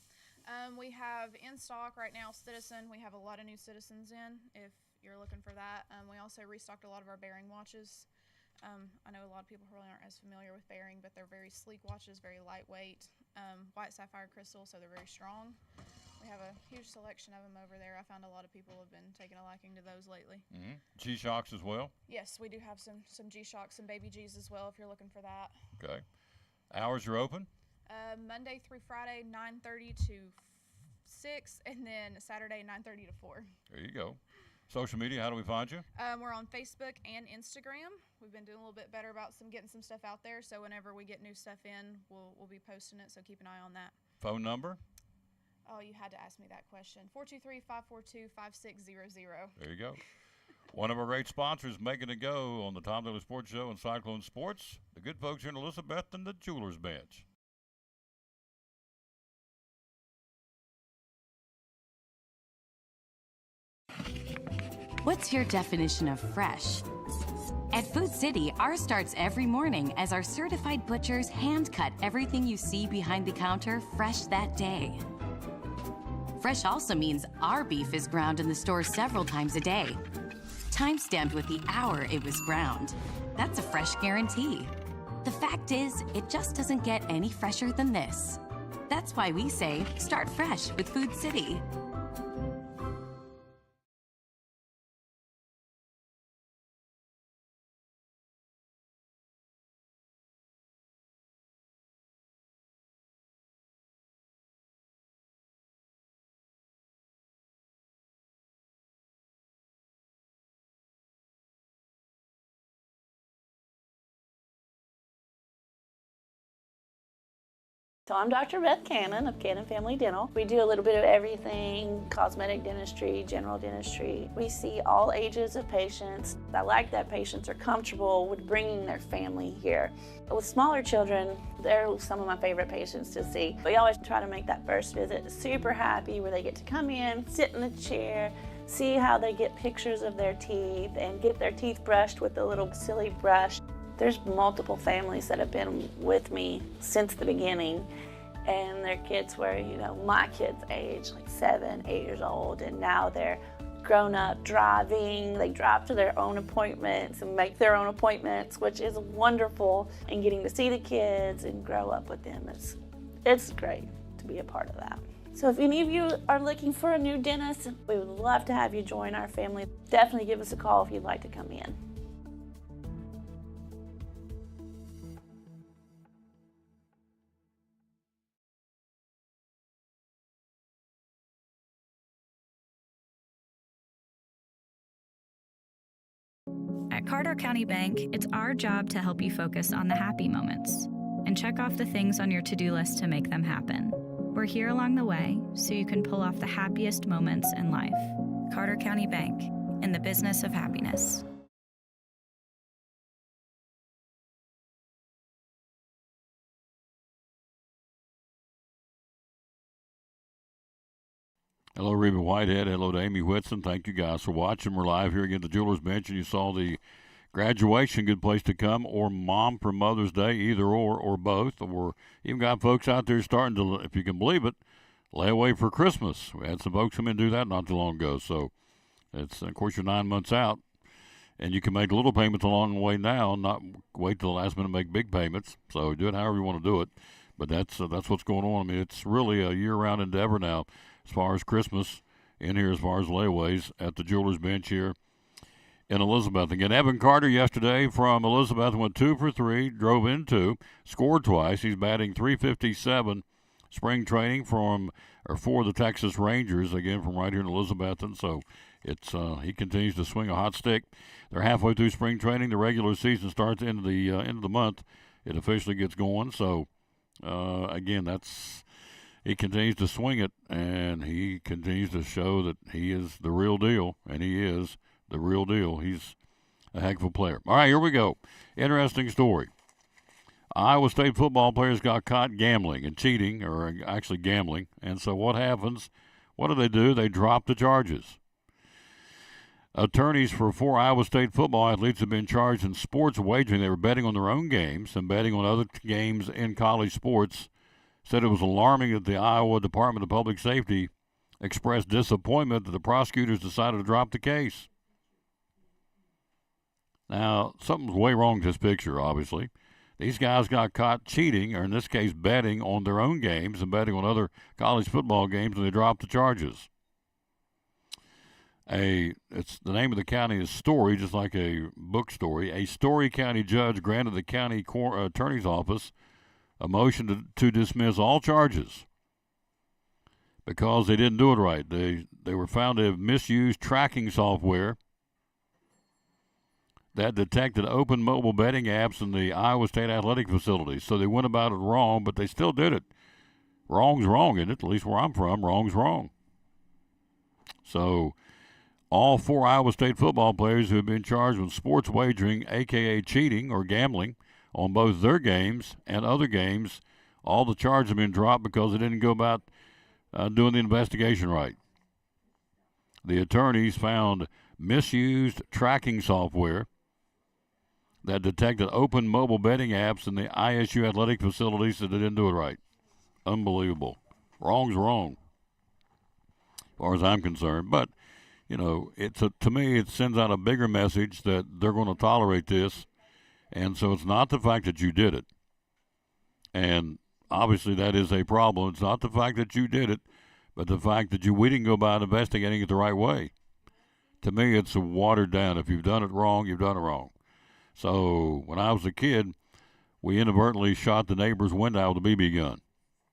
We have in stock right now Citizen. We have a lot of new Citizens in if you're looking for that. We also restocked a lot of our Bearing watches. I know a lot of people probably aren't as familiar with Bearing, but they're very sleek watches, very lightweight, white sapphire crystal, so they're very strong. We have a huge selection of them over there. I found a lot of people have been taking a liking to those lately. Mm-hmm. G-Shocks as well? Yes, we do have some G-Shocks, some baby G's as well if you're looking for that. Okay. Hours are open? Monday through Friday, 9:30 to 6, and then Saturday, 9:30 to 4. There you go. Social media, how do we find you? We're on Facebook and Instagram. We've been doing a little bit better about getting some stuff out there. So whenever we get new stuff in, we'll be posting it. So keep an eye on that. Phone number? Oh, you had to ask me that question. 423-542-5600. There you go. One of our great sponsors making it go on the Tom Daly Sports Show and Cyclone Sports, the good folks here in Elizabeth and the Jewelers Bench. What's your definition of fresh? At Food City, ours starts every morning as our certified butchers hand cut everything you see behind the counter fresh that day. Fresh also means our beef is ground in the store several times a day, time-stamped with the hour it was ground. That's a fresh guarantee. The fact is, it just doesn't get any fresher than this. That's why we say, start fresh with Food City. So I'm Dr. Beth Cannon of Cannon Family Dental. We do a little bit of everything, cosmetic dentistry, general dentistry. We see all ages of patients. I like that patients are comfortable with bringing their family here. With smaller children, they're some of my favorite patients to see. We always try to make that first visit super happy where they get to come in, sit in the chair, see how they get pictures of their teeth and get their teeth brushed with a little silly brush. There's multiple families that have been with me since the beginning, and their kids were, my kids' age, like 7, 8 years old, and now they're grown up driving. They drive to their own appointments and make their own appointments, which is wonderful, and getting to see the kids and grow up with them. It's great to be a part of that. So if any of you are looking for a new dentist, we would love to have you join our family. Definitely give us a call if you'd like to come in. At Carter County Bank, it's our job to help you focus on the happy moments and check off the things on your to-do list to make them happen. We're here along the way so you can pull off the happiest moments in life. Carter County Bank, in the business of happiness. Hello, Reba Whitehead. Hello to Amy Whitson. Thank you guys for watching. We're live here again at the Jewelers Bench, and you saw the graduation, good place to come, or mom for Mother's Day, either or both. Or even got folks out there starting to, if you can believe it, lay away for Christmas. We had some folks come in and do that not too long ago. So it's, of course, you're 9 months out, and you can make little payments along the way now, and not wait till the last minute to make big payments. So do it however you want to do it. But that's what's going on. I mean, it's really a year-round endeavor now as far as Christmas in here, as far as layaways at the Jewelers Bench here in Elizabeth. Again, Evan Carter yesterday from Elizabeth went 2 for 3, drove in 2, scored twice. He's batting .357. Spring training for the Texas Rangers, again from right here in Elizabethton. So it's he continues to swing a hot stick. They're halfway through spring training. The regular season starts end of the month. It officially gets going. So again, he continues to swing it, and he continues to show that he is the real deal, and he is the real deal. He's a heck of a player. All right, here we go. Interesting story. Iowa State football players got caught gambling and cheating, or actually gambling. And so what happens? What do? They drop the charges. Attorneys for 4 Iowa State football athletes have been charged in sports wagering. They were betting on their own games and betting on other games in college sports. Said it was alarming that the Iowa Department of Public Safety expressed disappointment that the prosecutors decided to drop the case. Now, something's way wrong with this picture, obviously. These guys got caught cheating, or in this case, betting on their own games and betting on other college football games, and they dropped the charges. It's the name of the county is Story, just like a book story. A Story County judge granted the county attorney's office a motion to dismiss all charges because they didn't do it right. They were found to have misused tracking software that detected open mobile betting apps in the Iowa State athletic facilities. So they went about it wrong, but they still did it. Wrong's wrong, isn't it? At least where I'm from, wrong's wrong. So all 4 Iowa State football players who have been charged with sports wagering, a.k.a. cheating or gambling, on both their games and other games, all the charges have been dropped because they didn't go about doing the investigation right. The attorneys found misused tracking software that detected open mobile betting apps in the ISU athletic facilities, that they didn't do it right. Unbelievable. Wrong's wrong, as far as I'm concerned. But, you know, to me, it sends out a bigger message that they're going to tolerate this. And so it's not the fact that you did it. And obviously that is a problem. It's not the fact that you did it, but the fact that we didn't go about investigating it the right way. To me, it's watered down. If you've done it wrong, you've done it wrong. So when I was a kid, we inadvertently shot the neighbor's window with a BB gun.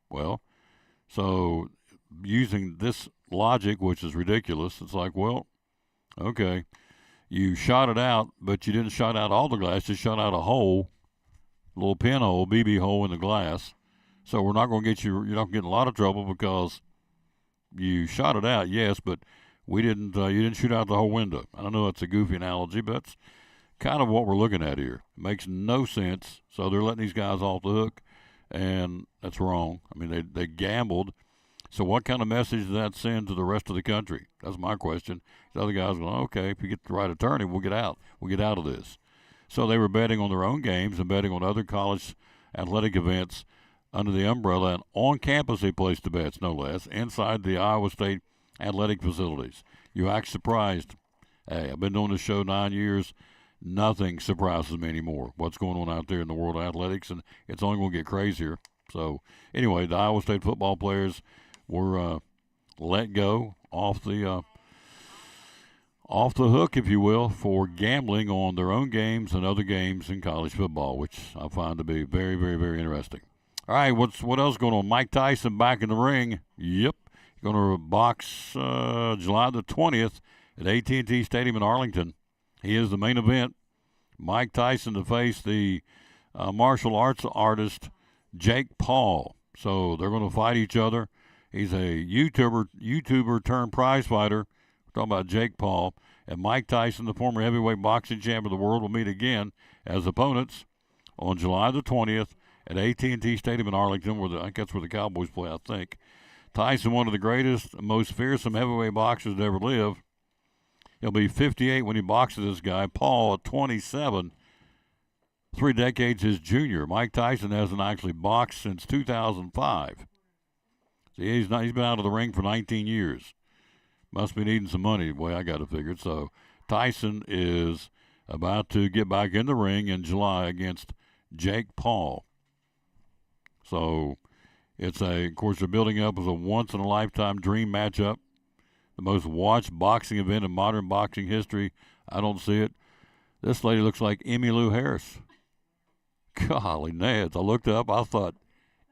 Well, so using this logic, which is ridiculous, it's like, well, okay, you shot it out, but you didn't shot out all the glass, you shot out a hole, a little pinhole, BB hole in the glass. So we're not going to get you're not going to get in a lot of trouble because you shot it out, yes, but you didn't shoot out the whole window. I don't know, it's a goofy analogy, but that's kind of what we're looking at here. It makes no sense. So they're letting these guys off the hook, and that's wrong. I mean, they gambled. So what kind of message does that send to the rest of the country? That's my question. The other guys going, okay, if you get the right attorney, we'll get out. We'll get out of this. So they were betting on their own games and betting on other college athletic events under the umbrella, and on campus they placed the bets, no less, inside the Iowa State athletic facilities. You act surprised. Hey, I've been doing this show 9 years. Nothing surprises me anymore. What's going on out there in the world of athletics, and it's only going to get crazier. So anyway, the Iowa State football players were let go off the hook, if you will, for gambling on their own games and other games in college football, which I find to be very, very, very interesting. All right, what else going on? Mike Tyson back in the ring. Yep, going to box July the 20th at AT&T Stadium in Arlington. He is the main event. Mike Tyson to face the martial arts artist Jake Paul. So they're going to fight each other. He's a YouTuber turned prize fighter. We're talking about Jake Paul. And Mike Tyson, the former heavyweight boxing champion of the world, will meet again as opponents on July the 20th at AT&T Stadium in Arlington, I think that's where the Cowboys play, I think. Tyson, one of the greatest, most fearsome heavyweight boxers to ever live. He'll be 58 when he boxes this guy. Paul at 27, 3 decades his junior. Mike Tyson hasn't actually boxed since 2005. See, he's been out of the ring for 19 years. Must be needing some money, the way I got it figured. So Tyson is about to get back in the ring in July against Jake Paul. So of course, they're building up as a once-in-a-lifetime dream matchup. The most watched boxing event in modern boxing history. I don't see it. This lady looks like Emmylou Harris. Golly nads. I looked up. I thought,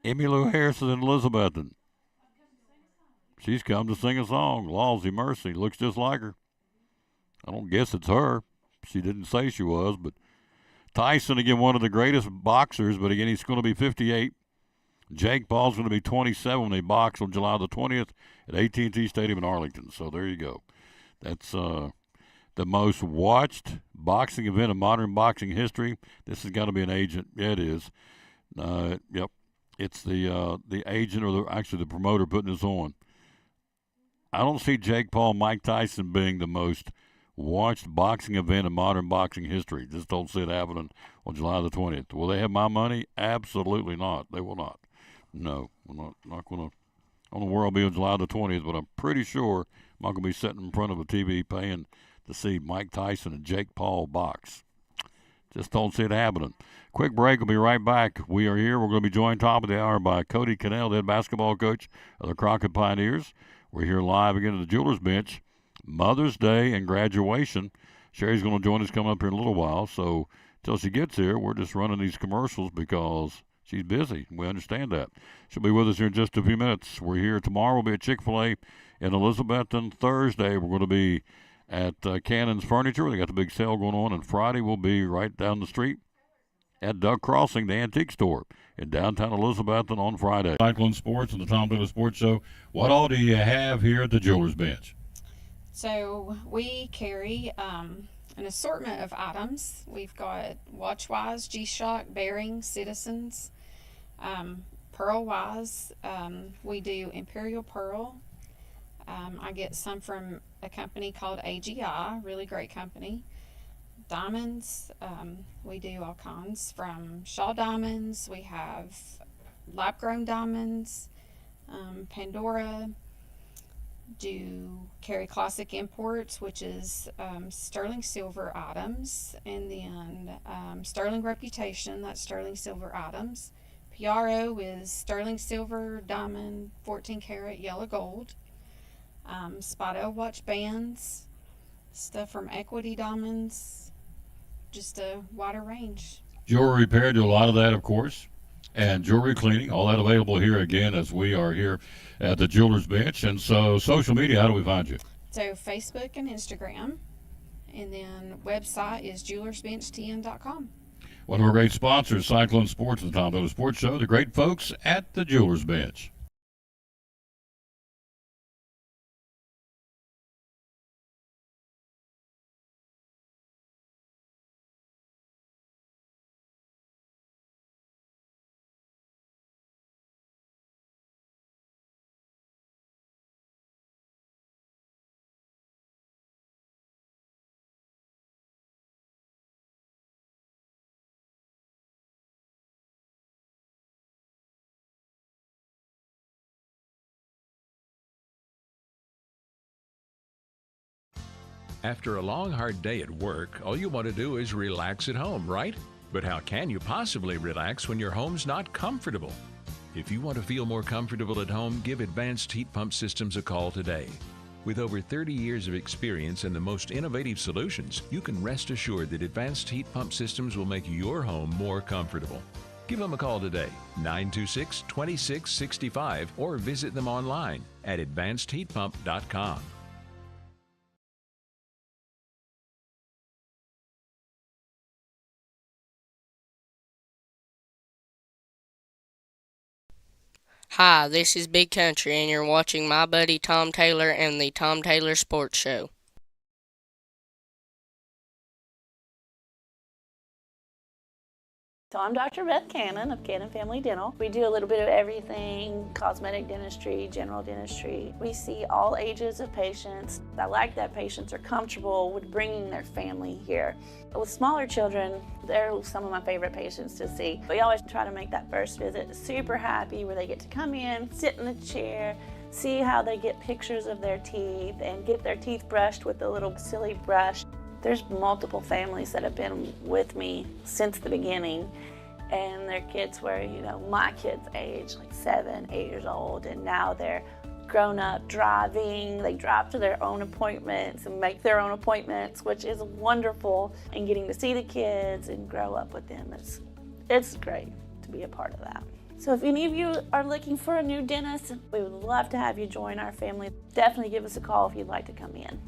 Emmylou Harris is in Elizabethton. She's come to sing a song. Lawsy mercy. Looks just like her. I don't guess it's her. She didn't say she was, but Tyson, again, one of the greatest boxers, but again, he's going to be 58. Jake Paul's going to be 27 when they box on July the 20th at AT&T Stadium in Arlington. So there you go. That's the most watched boxing event in modern boxing history. This has got to be an agent. Yeah, it is. Yep. It's the agent or the promoter putting this on. I don't see Jake Paul, Mike Tyson being the most watched boxing event in modern boxing history. Just don't see it happening on July the 20th. Will they have my money? Absolutely not. They will not. No, we're not going to. I don't know where I'll be on July the 20th, but I'm pretty sure I'm not going to be sitting in front of a TV paying to see Mike Tyson and Jake Paul box. Just don't see it happening. Quick break. We'll be right back. We are here. We're going to be joined top of the hour by Cody Cannell, the head basketball coach of the Crockett Pioneers. We're here live again at the Jewelers Bench. Mother's Day and graduation. Sherry's going to join us coming up here in a little while. So until she gets here, we're just running these commercials because she's busy. We understand that. She'll be with us here in just a few minutes. We're here tomorrow. We'll be at Chick-fil-A in Elizabethton. Thursday, we're going to be at Cannon's Furniture. They got the big sale going on. And Friday, we'll be right down the street at Duck Crossing, the antique store in downtown Elizabethton on Friday. Cyclone Sports and the Tom Taylor Sports Show. What all do you have here at the Jewelers Bench? So we carry an assortment of items. We've got Watchwise, G-Shock, Bearing, Citizens, Pearl-Wise. We do Imperial Pearl. I get some from a company called AGI, really great company. Diamonds, we do all kinds from Shaw Diamonds. We have lab-grown diamonds, Pandora. Do carry classic imports, which is sterling silver items, and then sterling reputation, that's sterling silver items. Piaro is sterling silver, diamond, 14 karat yellow gold. Spotto watch bands, stuff from Equity Diamonds, just a wider range. Jewelry repair, do a lot of that, of course. And jewelry cleaning, all that available here again as we are here at the Jewelers Bench. And so social media, how do we find you? So Facebook and Instagram, and then website is jewelersbenchtn.com. One of our great sponsors, Cyclone Sports and the Tom Taylor Sports Show, the great folks at the Jewelers Bench. After a long, hard day at work, all you want to do is relax at home, right? But how can you possibly relax when your home's not comfortable? If you want to feel more comfortable at home, give Advanced Heat Pump Systems a call today. With over 30 years of experience and the most innovative solutions, you can rest assured that Advanced Heat Pump Systems will make your home more comfortable. Give them a call today, 926-2665, or visit them online at advancedheatpump.com. Hi, this is Big Country, and you're watching my buddy Tom Taylor and the Tom Taylor Sports Show. So I'm Dr. Beth Cannon of Cannon Family Dental. We do a little bit of everything, cosmetic dentistry, general dentistry. We see all ages of patients. I like that patients are comfortable with bringing their family here. With smaller children, they're some of my favorite patients to see. We always try to make that first visit super happy, where they get to come in, sit in the chair, see how they get pictures of their teeth and get their teeth brushed with a little silly brush. There's multiple families that have been with me since the beginning, and their kids were, my kids' age, like 7, 8 years old, and now they're grown up driving. They drive to their own appointments and make their own appointments, which is wonderful, and getting to see the kids and grow up with them. It's great to be a part of that. So if any of you are looking for a new dentist, we would love to have you join our family. Definitely give us a call if you'd like to come in.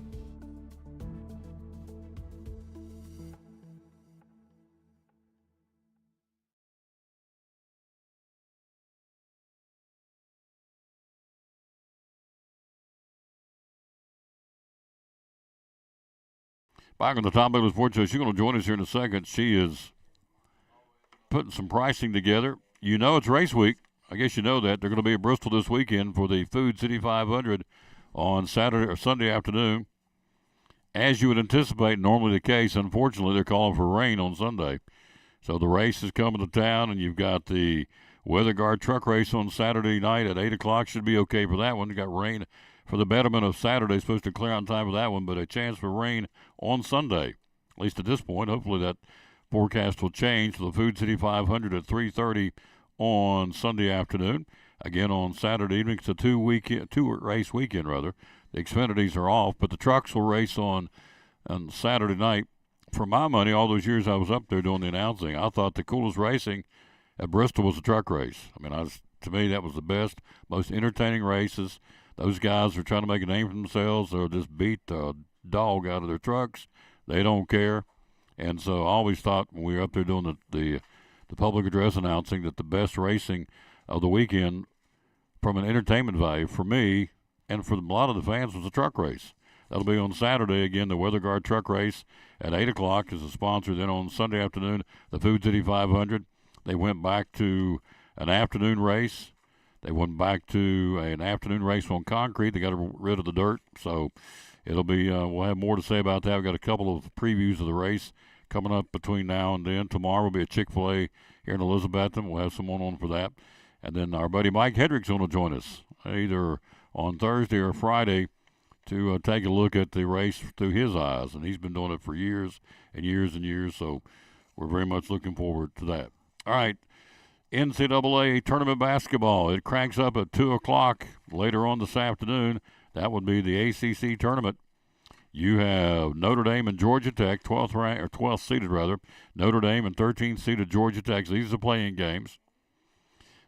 Back on the Tom Taylor Sports Show, she's going to join us here in a second. She is putting some pricing together. You know it's race week. I guess you know that. They're going to be at Bristol this weekend for the Food City 500 on Saturday or Sunday afternoon. As you would anticipate, normally the case, unfortunately, they're calling for rain on Sunday. So the race is coming to town, and you've got the Weather Guard truck race on Saturday night at 8 o'clock. Should be okay for that one. You got rain for the betterment of Saturday. Supposed to clear on time for that one, but a chance for rain on Sunday, at least at this point. Hopefully that forecast will change. So the Food City 500 at 3:30 on Sunday afternoon. Again on Saturday evening. It's a two-race weekend, rather. The Xfinities are off, but the trucks will race on Saturday night. For my money, all those years I was up there doing the announcing, I thought the coolest racing at Bristol was the truck race. I mean, to me, that was the best, most entertaining races. Those guys are trying to make a name for themselves. They'll just beat the dog out of their trucks. They don't care. And so I always thought when we were up there doing the public address announcing that the best racing of the weekend from an entertainment value for me and for a lot of the fans was the truck race. That'll be on Saturday. Again, the Weather Guard truck race at 8 o'clock is a sponsor. Then on Sunday afternoon, the Food City 500. They went back to an afternoon race. They went back to an afternoon race on concrete. They got rid of the dirt. So it'll be, we'll have more to say about that. We've got a couple of previews of the race coming up between now and then. Tomorrow will be a Chick-fil-A here in Elizabethton. We'll have someone on for that. And then our buddy Mike Hedrick's going to join us either on Thursday or Friday to take a look at the race through his eyes. And he's been doing it for years and years and years. So we're very much looking forward to that. All right. NCAA tournament basketball. It cranks up at 2 o'clock later on this afternoon. That would be the ACC tournament. You have Notre Dame and Georgia Tech, 12th seeded rather. Notre Dame and 13th seeded Georgia Tech. These are the playing games.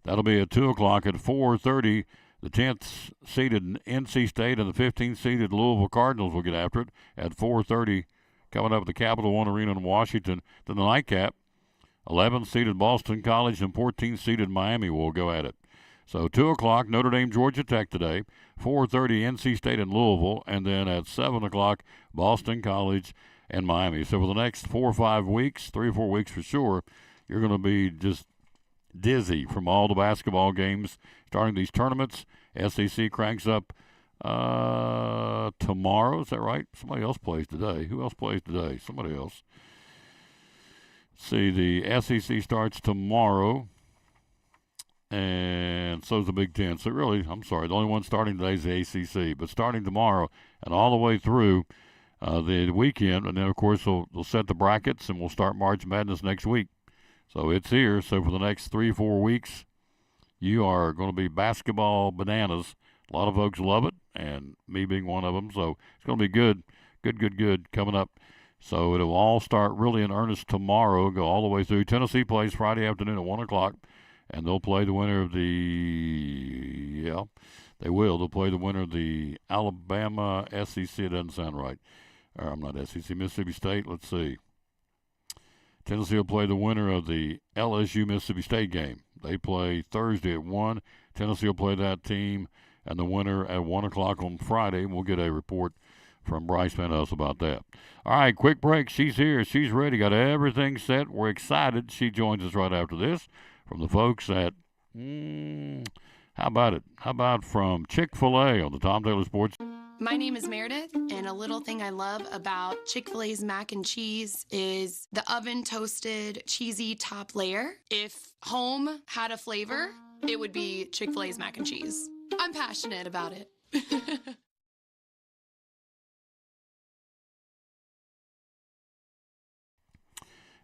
That'll be at 2 o'clock. At 4:30, the 10th seeded NC State and the 15th seeded Louisville Cardinals will get after it. At 4:30, coming up at the Capital One Arena in Washington. Then the nightcap. 11th seeded Boston College and 14th seeded Miami will go at it. So 2 o'clock, Notre Dame, Georgia Tech today. 4:30, NC State and Louisville. And then at 7 o'clock, Boston College and Miami. So for the next 4 or 5 weeks, 3 or 4 weeks for sure, you're going to be just dizzy from all the basketball games starting these tournaments. SEC cranks up tomorrow. Is that right? Somebody else plays today. Who else plays today? Somebody else. See, the SEC starts tomorrow, and so is the Big Ten. So really, I'm sorry, the only one starting today is the ACC, but starting tomorrow and all the way through the weekend, and then, of course, they'll set the brackets, and we'll start March Madness next week. So it's here. So for the next 3 or 4 weeks, you are going to be basketball bananas. A lot of folks love it, and me being one of them. So it's going to be good coming up. So it'll all start really in earnest tomorrow, go all the way through. Tennessee plays Friday afternoon at 1 o'clock, and they'll play the winner of They'll play the winner of the Alabama SEC. It doesn't sound right. I'm not SEC, Mississippi State. Let's see. Tennessee will play the winner of the LSU-Mississippi State game. They play Thursday at 1. Tennessee will play that team, and the winner at 1 o'clock on Friday. We'll get a report from Bryce Van Us about that. All right, quick break. She's here. She's ready. Got everything set. We're excited. She joins us right after this from the folks at, how about it? How about from Chick-fil-A on the Tom Taylor Sports? My name is Meredith, and a little thing I love about Chick-fil-A's mac and cheese is the oven-toasted, cheesy top layer. If home had a flavor, it would be Chick-fil-A's mac and cheese. I'm passionate about it.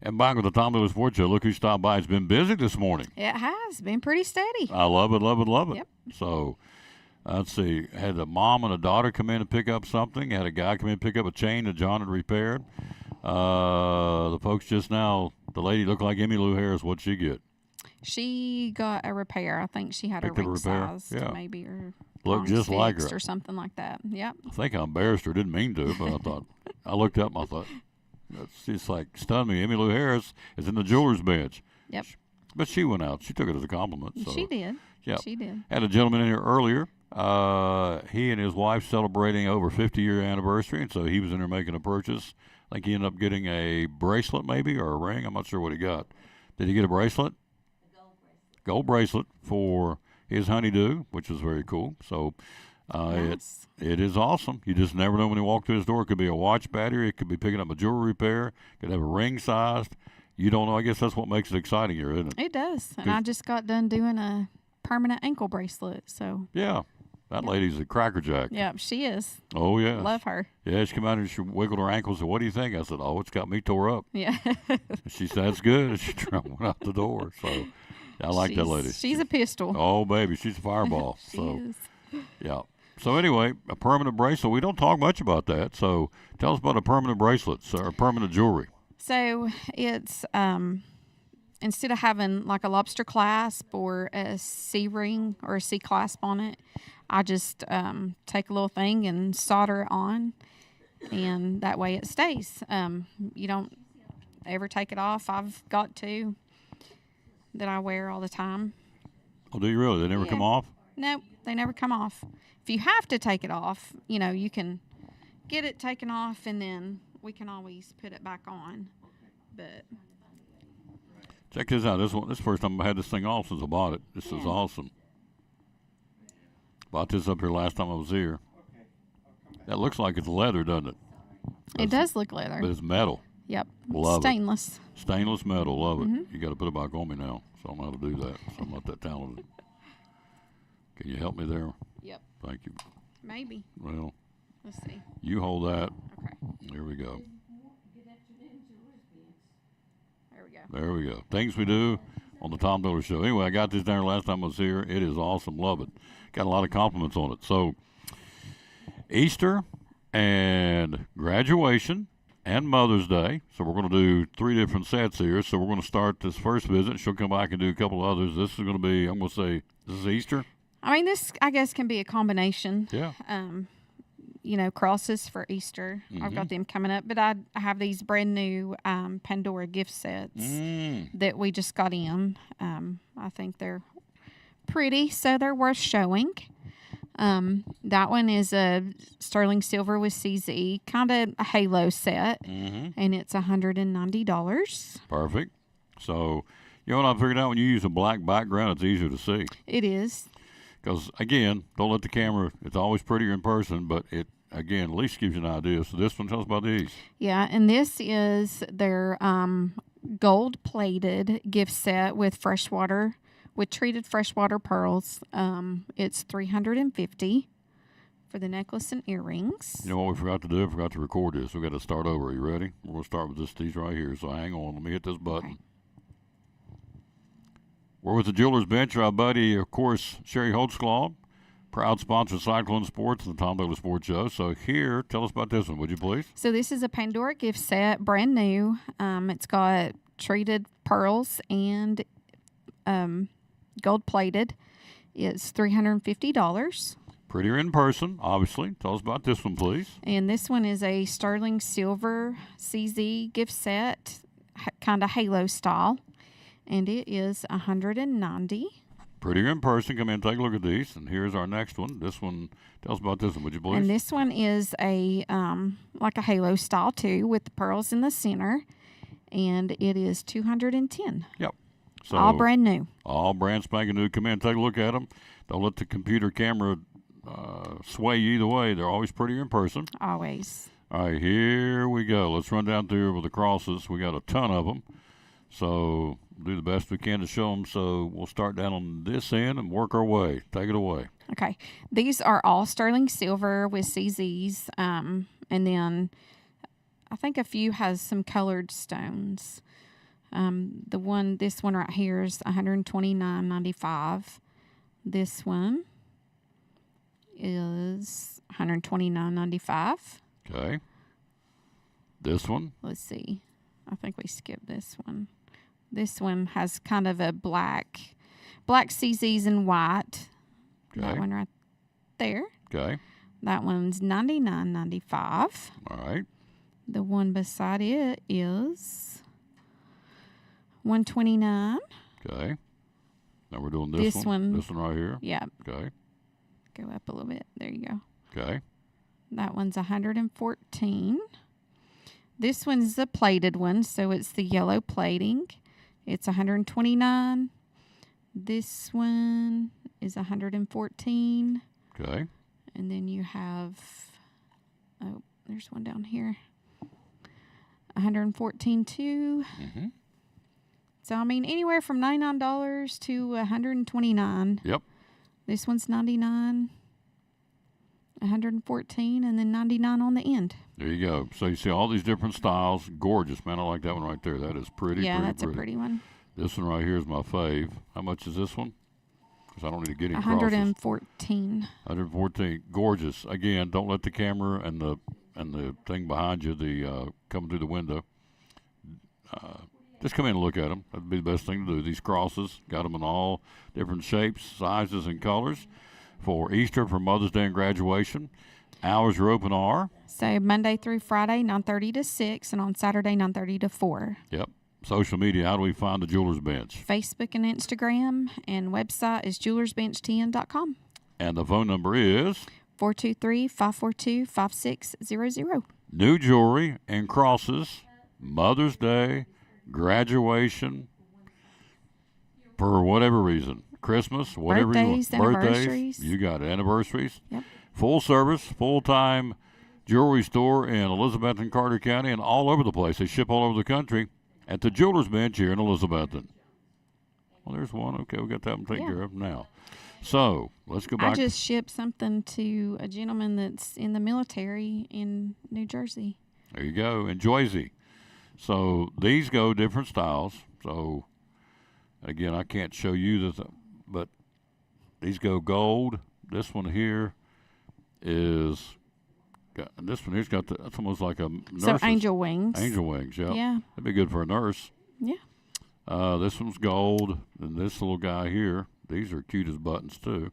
And back with the Tom Taylor Sports Show. Look who stopped by. It's been busy this morning. It has been pretty steady. I love it, love it, love it. Yep. So, let's see. Had a mom and a daughter come in and pick up something. Had a guy come in and pick up a chain that John had repaired. The folks just now, the lady looked like Emmy Lou Harris. What'd she get? She got a repair. I think she had Picked a up a ring repair? size, Yeah. maybe, or Looked arms just like fixed her. or something like that. Yep. I think I embarrassed her. Didn't mean to, but I thought, I looked up and I thought, it's like stunned me. Emmy Lou Harris is in the jeweler's bench. Yep. But she went out. She took it as a compliment. So. She did. Yeah. She did. Had a gentleman in here earlier. He and his wife celebrating over 50-year anniversary, and so he was in there making a purchase. I think he ended up getting a bracelet maybe or a ring. I'm not sure what he got. Did he get a bracelet? Gold bracelet for his honeydew, which was very cool. So Nice. it is awesome. You just never know when you walk through his door. It could be a watch battery. It could be picking up a jewelry repair. It could have a ring sized. You don't know. I guess that's what makes it exciting here, isn't it? It does. And I just got done doing a permanent ankle bracelet. So, Yeah. That lady's a crackerjack. yeah, she is. Oh, yeah. Love her. Yeah, she came out and she wiggled her ankles and said, "What do you think?" I said, "Oh, it's got me tore up." Yeah. She said, "That's good." And she went out the door. So I like that lady. She's a pistol. Oh, baby, she's a fireball. She So, is. yeah. So anyway, a permanent bracelet. We don't talk much about that. So tell us about a permanent bracelet or permanent jewelry. So it's instead of having like a lobster clasp or a C ring or a C clasp on it, I just take a little thing and solder it on, and that way it stays. You don't ever take it off. I've got two that I wear all the time. Oh, do you really? They never come off? Nope, they never come off. If you have to take it off, you can get it taken off, and then we can always put it back on. But Check this out. This is the first time I had this thing off since I bought it. This is awesome. Bought this up here last time I was here. That looks like it's leather, doesn't it? it does look leather. But it's metal. Yep. Love Stainless. it. Stainless metal. Love it. Mhm. You got to put it back on me now, so I don't know how to do that. So I'm not that talented. Can you help me there? Yep. Thank you. Maybe. Well, Let's see. you hold that. Okay. There we go. There we go. There we go. Things we do on the Tom Taylor Show. Anyway, I got this down last time I was here. It is awesome. Love it. Got a lot of compliments on it. So, Easter and graduation and Mother's Day. So, we're going to do 3 different sets here. So, we're going to start this first visit. She'll come back and do a couple others. This is going to be, I'm going to say, this is Easter. I mean, this, I guess, can be a combination. Yeah. Crosses for Easter. I've got them coming up. But I have these brand new Pandora gift sets that we just got in. I think they're pretty, so they're worth showing. That one is a sterling silver with CZ, kind of a halo set, and it's $190. Perfect. So, you know what I figured out? When you use a black background, it's easier to see. It is. Because, again, don't let the camera, it's always prettier in person, but it, again, at least gives you an idea. So this one, tell us about these. Yeah, and this is their gold-plated gift set with freshwater, with treated freshwater pearls. It's $350 for the necklace and earrings. You know what we forgot to do? We forgot to record this. We got to start over. Are you ready? We're going to start with these right here. So hang on. Let me hit this button. Okay. We're with the Jeweler's Bench. Our buddy, of course, Sherry Holtzclaw, proud sponsor of Cyclone Sports and the Tom Taylor Sports Show. So here, tell us about this one, would you please? So this is a Pandora gift set, brand new. It's got treated pearls and gold-plated. It's $350. Prettier in person, obviously. Tell us about this one, please. And this one is a sterling silver CZ gift set, kind of halo style. And it is $190. Prettier in person. Come in and take a look at these. And here's our next one. This one, tell us about this one, would you please? And this one is a like a halo style too, with the pearls in the center, and it is $210. Yep. So all brand new. All brand spanking new. Come in and take a look at them. Don't let the computer camera sway you either way. They're always prettier in person. Always. All right, here we go. Let's run down through with the crosses. We got a ton of them. So do the best we can to show them. So we'll start down on this end and work our way. Take it away. Okay. These are all sterling silver with CZs. And then I think a few has some colored stones. This one right here is $129.95. This one is $129.95. Okay. This one? Let's see. I think we skipped this one. This one has kind of a black CZs and white. Okay. That one right there. Okay. That one's $99.95. All right. The one beside it is $129. Okay. Now we're doing this one. This one right here. Yeah. Okay. Go up a little bit. There you go. Okay. That one's $114. This one's the plated one, so it's the yellow plating. It's $129. This one is $114. Okay. And then you have, oh, there's one down here. $114 too. Mm-hmm. So I mean, anywhere from $99 to $129. Yep. This one's $99, $114, and then $99 on the end. There you go. So you see all these different styles. Gorgeous, man. I like that one right there. That is pretty. Yeah, pretty, that's pretty. a pretty one. This one right here is my fave. How much is this one? Because I don't need to get any $114. crosses. $114. Gorgeous. Again, don't let the camera and the thing behind you, coming through the window. Just come in and look at them. That'd be the best thing to do. These crosses, got them in all different shapes, sizes, and colors. For Easter, for Mother's Day, and graduation. Hours are open are? So Monday through Friday, 9:30 to 6, and on Saturday, 9:30 to 4. Yep. Social media, how do we find the Jewelers Bench? Facebook and Instagram, and website is jewelersbench10.com. And the phone number is? 423-542-5600. New jewelry and crosses, Mother's Day, graduation, for whatever reason. Christmas, whatever Birthdays, you want. anniversaries. You got it. Anniversaries. Yep. Full service, full-time jewelry store in Elizabeth and Carter County and all over the place. They ship all over the country at the Jewelers Bench here in Elizabethton. Well, there's one. Okay, we got that one taken care of now. So let's go back. I just shipped something to a gentleman that's in the military in New Jersey. There you go, in Joyzy. So these go different styles. So again, I can't show you this, but these go gold. This one here is, this one here's got that's almost like a nurse. So angel wings. Angel wings, yeah. Yeah. That'd be good for a nurse. Yeah. This one's gold, and this little guy here. These are cute as buttons too.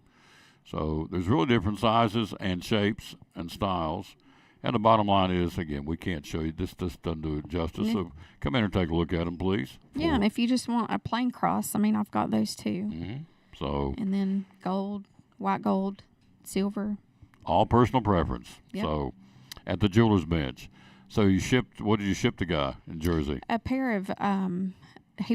So there's really different sizes and shapes and styles. And the bottom line is, again, we can't show you. This doesn't do it justice. So come in and take a look at them, please. Yeah, and if you just want a plain cross, I mean, I've got those too. Mm-hmm. So. And then gold, white gold, silver. All personal preference. Yep. So at the Jewelers Bench. So you shipped, what did you ship the guy in Jersey? A pair of, he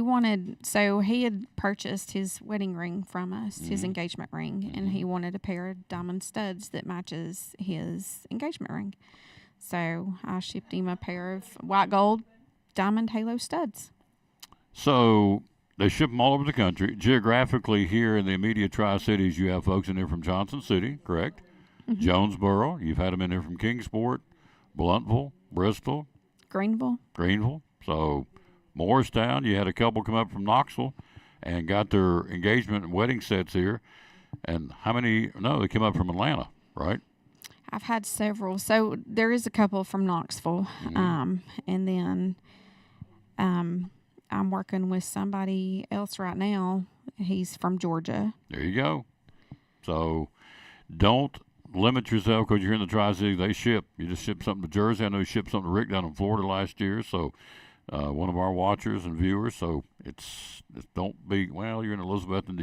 had purchased his wedding ring from us, his engagement ring, and he wanted a pair of diamond studs that matches his engagement ring. So I shipped him a pair of white gold diamond halo studs. So they ship them all over the country. Geographically, here in the immediate Tri-Cities, you have folks in there from Johnson City, correct? Mm-hmm. Jonesboro. You've had them in there from Kingsport, Bluntville, Bristol. Greenville. So Morristown, you had a couple come up from Knoxville and got their engagement and wedding sets here. And how many? No, they came up from Atlanta, right? I've had several. So there is a couple from Knoxville. Mm-hmm. And then I'm working with somebody else right now. He's from Georgia. There you go. So don't limit yourself because you're in the Tri-Cities. They ship. You just ship something to Jersey. I know you shipped something to Rick down in Florida last year. So one of our watchers and viewers. So it's don't be, well, you're in Elizabeth, and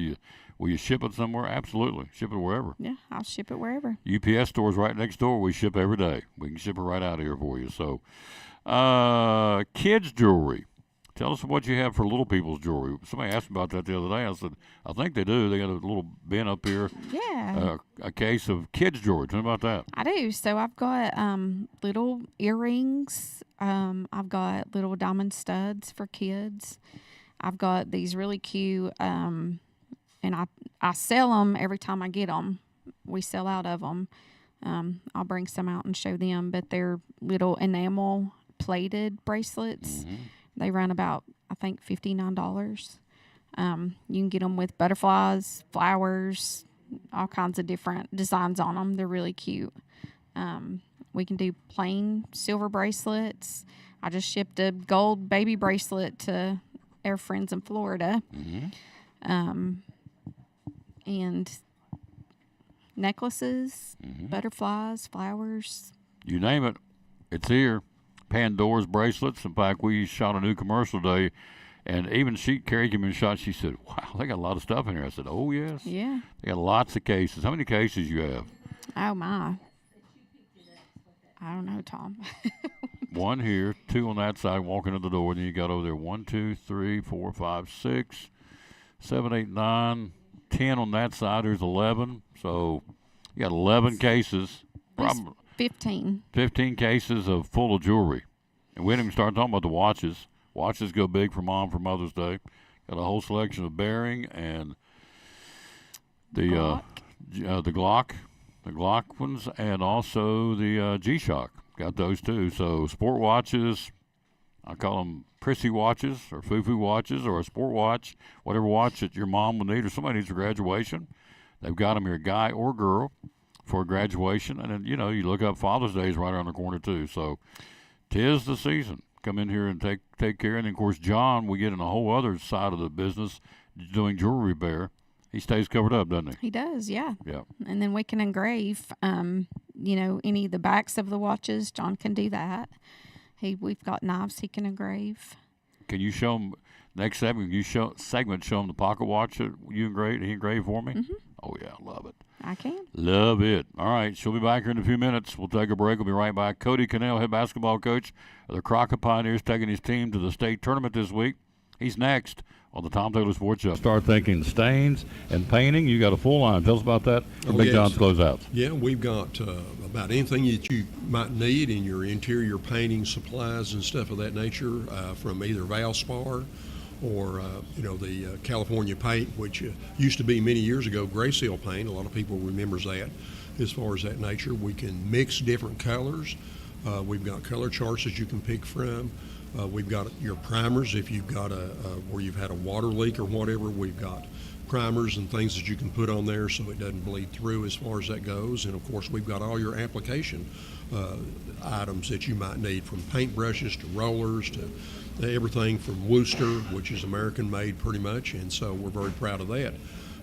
Will you ship it somewhere? Absolutely. Ship it wherever. Yeah, I'll ship it wherever. UPS store's right next door. We ship every day. We can ship it right out of here for you. So, kids' jewelry. Tell us what you have for little people's jewelry. Somebody asked me about that the other day. I said, I think they do. They got a little bin up here. Yeah. A case of kids' jewelry. Tell me about that. I do. So I've got little earrings. I've got little diamond studs for kids. I've got these really cute, and I sell them every time I get them. We sell out of them. I'll bring some out and show them, but they're little enamel plated bracelets. Mm-hmm. They run about, I think, $59. You can get them with butterflies, flowers, all kinds of different designs on them. They're really cute. We can do plain silver bracelets. I just shipped a gold baby bracelet to our friends in Florida. Mm-hmm. And necklaces, Mm-hmm. butterflies, flowers. You name it, it's here. Pandora's bracelets. In fact, we shot a new commercial today, and even Carrie came in and shot. She said, "Wow, they got a lot of stuff in here." I said, "Oh yes, Yeah. they got lots of cases." How many cases you have? Oh, my. I don't know, Tom. One here, two on that side, walking in the door. Then you got over there 1, 2, 3, 4, 5, 6, 7, 8, 9, 10 on that side. There's 11. So you got 11 cases. Probably 15. 15 cases full of jewelry. And we didn't even start talking about the watches. Watches go big for Mom for Mother's Day. Got a whole selection of Bearing and the Glock ones, and also the G-Shock. Got those too. So sport watches, I call them prissy watches or foo-foo watches or a sport watch, whatever watch that your mom will need or somebody needs for graduation. They've got them here, guy or girl, for graduation. And then, you look up Father's Day is right around the corner too. So 'tis the season. Come in here and take care. And, of course, John, we get in a whole other side of the business doing jewelry repair. He stays covered up, doesn't he? He does, yeah. Yeah. And then we can engrave, any of the backs of the watches. John can do that. We've got knives he can engrave. Can you show him next segment? Show him the pocket watch that he engraved for me. Mm-hmm. Oh yeah, love it. I can. Love it. All right, she'll be back here in a few minutes. We'll take a break. We'll be right back. Cody Cannell, head basketball coach of the Crockett Pioneers, taking his team to the state tournament this week. He's next on the Tom Taylor Sports Show. Start thinking stains and painting. You got a full line. Tell us about that. Big John's Closeouts. Yeah, we've got about anything that you might need in your interior painting supplies and stuff of that nature, from either Valspar or the California paint, which used to be many years ago Gray Seal paint. A lot of people remembers that. As far as that nature, we can mix different colors. We've got color charts that you can pick from. We've got your primers if you've got where you've had a water leak or whatever. We've got primers and things that you can put on there so it doesn't bleed through as far as that goes. And of course, we've got all your application items that you might need, from paint brushes to rollers to everything from Worcester, which is American made pretty much, and so we're very proud of that.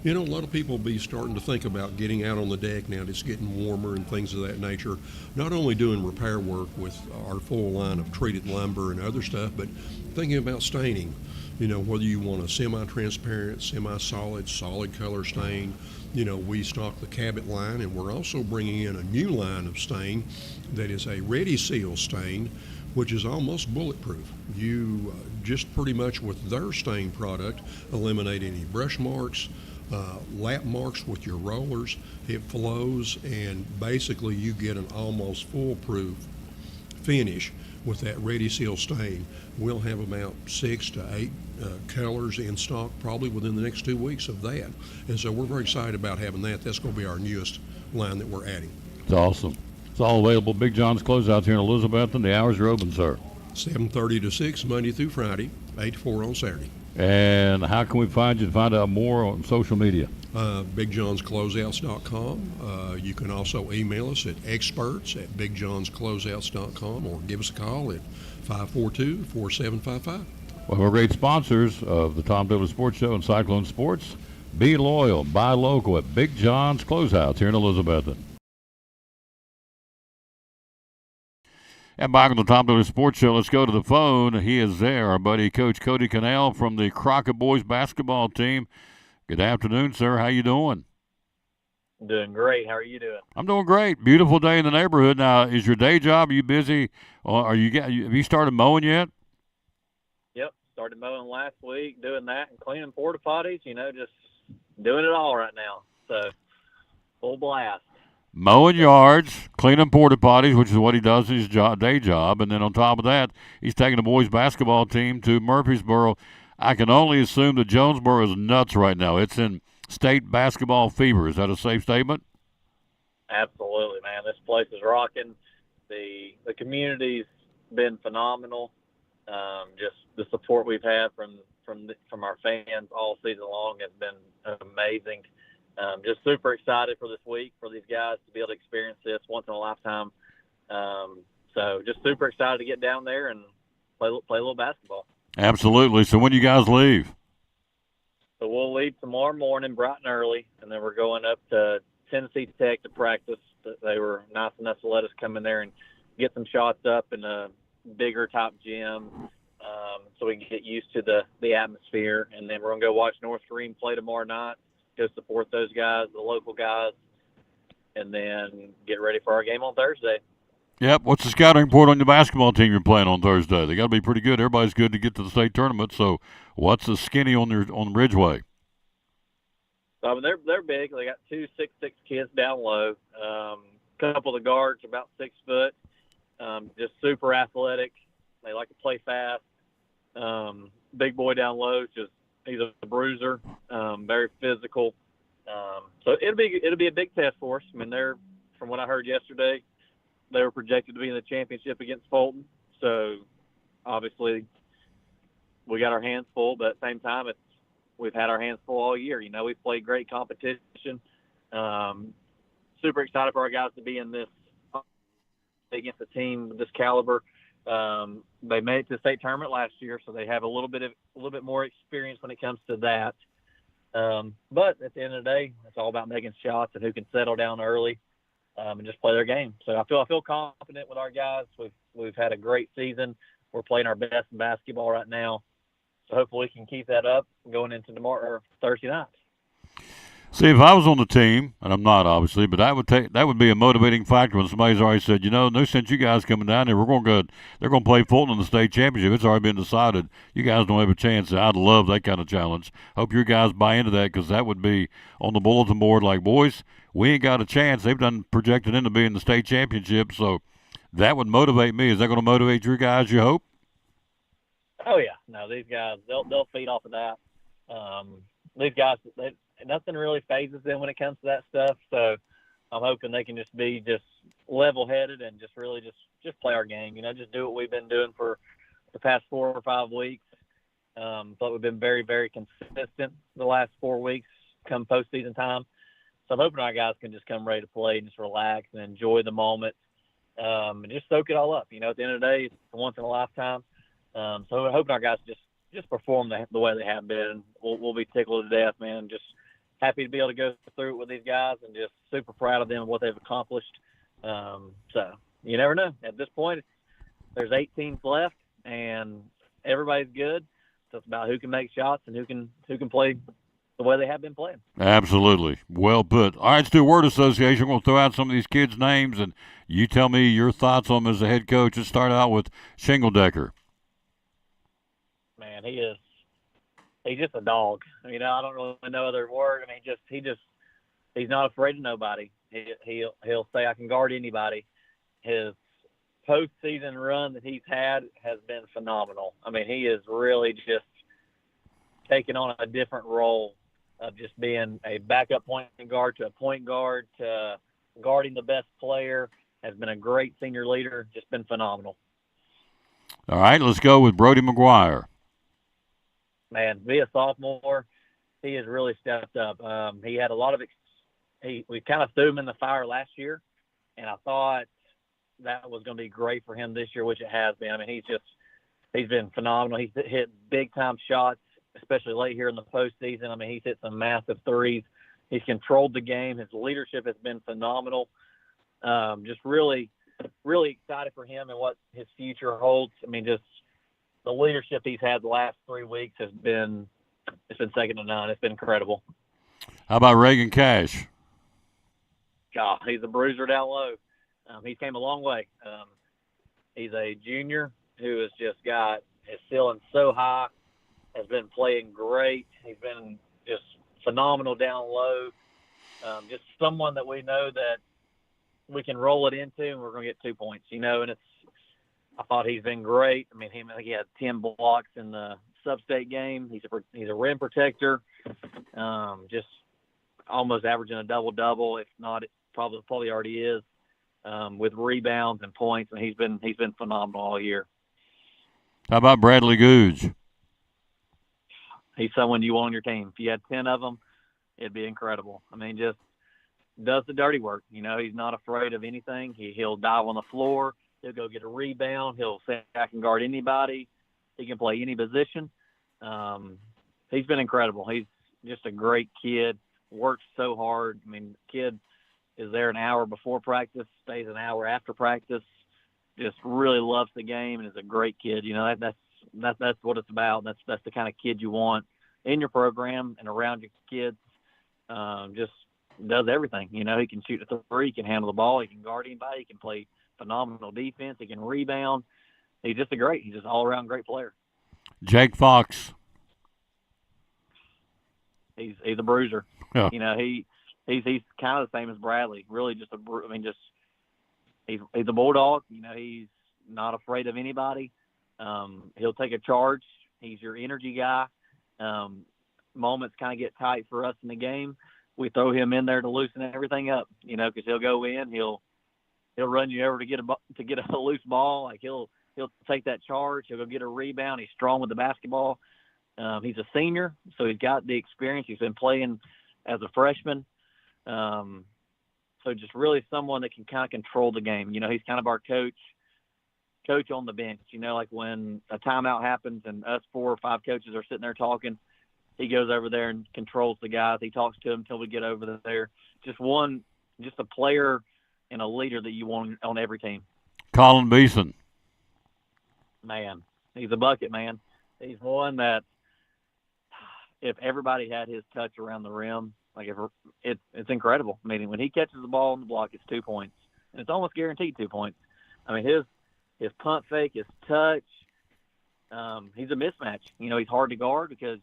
A lot of people will be starting to think about getting out on the deck now. It's getting warmer and things of that nature. Not only doing repair work with our full line of treated lumber and other stuff, but thinking about staining. Whether you want a semi-transparent, semi-solid, solid color stain. We stock the Cabot line, and we're also bringing in a new line of stain that is a Ready Seal stain, which is almost bulletproof. You just pretty much with their stain product eliminate any brush marks, lap marks with your rollers. It flows, and basically you get an almost foolproof finish with that Ready Seal stain. We'll have about 6 to 8 colors in stock probably within the next 2 weeks of that. And so we're very excited about having that. That's going to be our newest line that we're adding. It's awesome. It's all available. Big John's Closeouts here in Elizabethton. The hours are open, sir. 7:30 to 6 Monday through Friday, 8 to 4 on Saturday. And how can we find you to find out more on social media? BigJohnsCloseouts.com. You can also email us at experts@BigJohnsCloseouts.com or give us a call at 542-4755. Well, we're great sponsors of the Tom Taylor Sports Show and Cyclone Sports. Be loyal, buy local at Big John's Closeouts here in Elizabethton. And back on the Tom Taylor Sports Show, let's go to the phone. He is there, our buddy Coach Cody Cannell from the Crockett Boys basketball team. Good afternoon, sir. How you doing? Doing great. How are you doing? I'm doing great. Beautiful day in the neighborhood. Now, is your day job? Are you busy? Or have you started mowing yet? Yep. Started mowing last week, doing that and cleaning porta potties. Just doing it all right now. So full blast. Mowing yards, cleaning porta potties, which is what he does in his day job, and then on top of that, he's taking the boys' basketball team to Murfreesboro. I can only assume that Jonesboro is nuts right now. It's in state basketball fever. Is that a safe statement? Absolutely, man. This place is rocking. The community's been phenomenal. Just the support we've had from our fans all season long has been amazing. Just super excited for this week for these guys to be able to experience this once in a lifetime. So just super excited to get down there and play a little basketball. Absolutely. So when do you guys leave? So we'll leave tomorrow morning bright and early, and then we're going up to Tennessee Tech to practice. They were nice enough to let us come in there and get some shots up in a bigger type gym, so we can get used to the atmosphere. And then we're going to go watch North Green play tomorrow night, go support those guys, the local guys, and then get ready for our game on Thursday. Yep. What's the scouting report on the basketball team you're playing on Thursday? They got to be pretty good. Everybody's good to get to the state tournament. So, what's the skinny on Ridgeway? They're big. They got 2 6'6" kids down low. Couple of the guards about 6 foot. Just super athletic. They like to play fast. Big boy down low, he's a bruiser. Very physical. So it'll be a big test for us. I mean, from what I heard yesterday, they were projected to be in the championship against Fulton. So obviously we got our hands full, but at the same time, we've had our hands full all year. We've played great competition. Super excited for our guys to be in this against a team of this caliber. They made it to the state tournament last year, so they have a little bit more experience when it comes to that. But at the end of the day, it's all about making shots and who can settle down early and just play their game. So I feel confident with our guys. We've had a great season. We're playing our best in basketball right now. So hopefully we can keep that up going into tomorrow or Thursday night. See, if I was on the team, and I'm not obviously, but that would be a motivating factor when somebody's already said, no sense you guys coming down there. They're going to play Fulton in the state championship. It's already been decided. You guys don't have a chance. I'd love that kind of challenge. Hope your guys buy into that, because that would be on the bulletin board like, boys, we ain't got a chance. They've done projected into being the state championship, so that would motivate me. Is that going to motivate your guys, you hope? Oh yeah, no, these guys they'll feed off of that. These guys, nothing really phases them when it comes to that stuff. So I'm hoping they can just be level-headed and just really just play our game. Just do what we've been doing for the past 4 or 5 weeks. But we've been very, very consistent the last 4 weeks come postseason time. So I'm hoping our guys can just come ready to play and just relax and enjoy the moment and just soak it all up. At the end of the day, it's once in a lifetime. So I'm hoping our guys just perform the way they have been. We'll be tickled to death, man. Just happy to be able to go through it with these guys and just super proud of them and what they've accomplished. So you never know. At this point, there's 8 teams left, and everybody's good. So it's about who can make shots and who can play the way they have been playing. Absolutely. Well put. All right, let's do a word association. We're going to throw out some of these kids' names, and you tell me your thoughts on them as a head coach. Let's start out with Shingledecker. Man, he's just a dog. I don't really know other word. He's not afraid of nobody. He'll say I can guard anybody. His postseason run that he's had has been phenomenal. He is really just taken on a different role of just being a backup point guard to a point guard to guarding the best player. Has been a great senior leader. Just been phenomenal. All right, let's go with Brody McGuire. Man, to be a sophomore, he has really stepped up. He had a lot of we kind of threw him in the fire last year, and I thought that was going to be great for him this year, which it has been. He's been phenomenal. He's hit big-time shots, especially late here in the postseason. He's hit some massive threes. He's controlled the game. His leadership has been phenomenal. Just really, really excited for him and what his future holds. Just the leadership he's had the last 3 weeks has been been second to none. It's been incredible. How about Reagan Cash? God, he's a bruiser down low. He came a long way. He's a junior who has just got his ceiling so high, has been playing great. He's been just phenomenal down low. Just someone that we know that we can roll it into and we're going to get 2 points, and I thought he's been great. I mean, I think he had 10 blocks in the sub-state game. He's a rim protector, just almost averaging a double-double. If not, it probably already is, with rebounds and points, and he's been phenomenal all year. How about Bradley Gouge? He's someone you want on your team. If you had 10 of them, it'd be incredible. I mean, just does the dirty work. He's not afraid of anything. He'll dive on the floor. He'll go get a rebound. He'll say, I can guard anybody. He can play any position. He's been incredible. He's just a great kid, works so hard. I mean, kid is there an hour before practice, stays an hour after practice, just really loves the game and is a great kid. That's what it's about. That's the kind of kid you want in your program and around your kids. Just does everything. He can shoot a three, he can handle the ball, he can guard anybody, he can play phenomenal defense, he can rebound. He's just an all-around great player. Jake Fox. He's a bruiser. Yeah. He's kind of the same as Bradley. Really, he's a bulldog. He's not afraid of anybody. He'll take a charge. He's your energy guy. Moments kind of get tight for us in the game. We throw him in there to loosen everything up. Because he'll go in, he'll run you over to get a loose ball. Like he'll take that charge. He'll go get a rebound. He's strong with the basketball. He's a senior, so he's got the experience. He's been playing as a freshman. So just really someone that can kind of control the game. He's kind of our coach on the bench. Like when a timeout happens and us 4 or 5 coaches are sitting there talking, he goes over there and controls the guys. He talks to them until we get over there. Just a player and a leader that you want on every team. Colin Beeson. Man, he's a bucket, man. He's one that if everybody had his touch around the rim, it's incredible. I mean, when he catches the ball on the block, it's 2 points, and it's almost guaranteed 2 points. I mean, his pump fake, his touch, he's a mismatch. He's hard to guard because,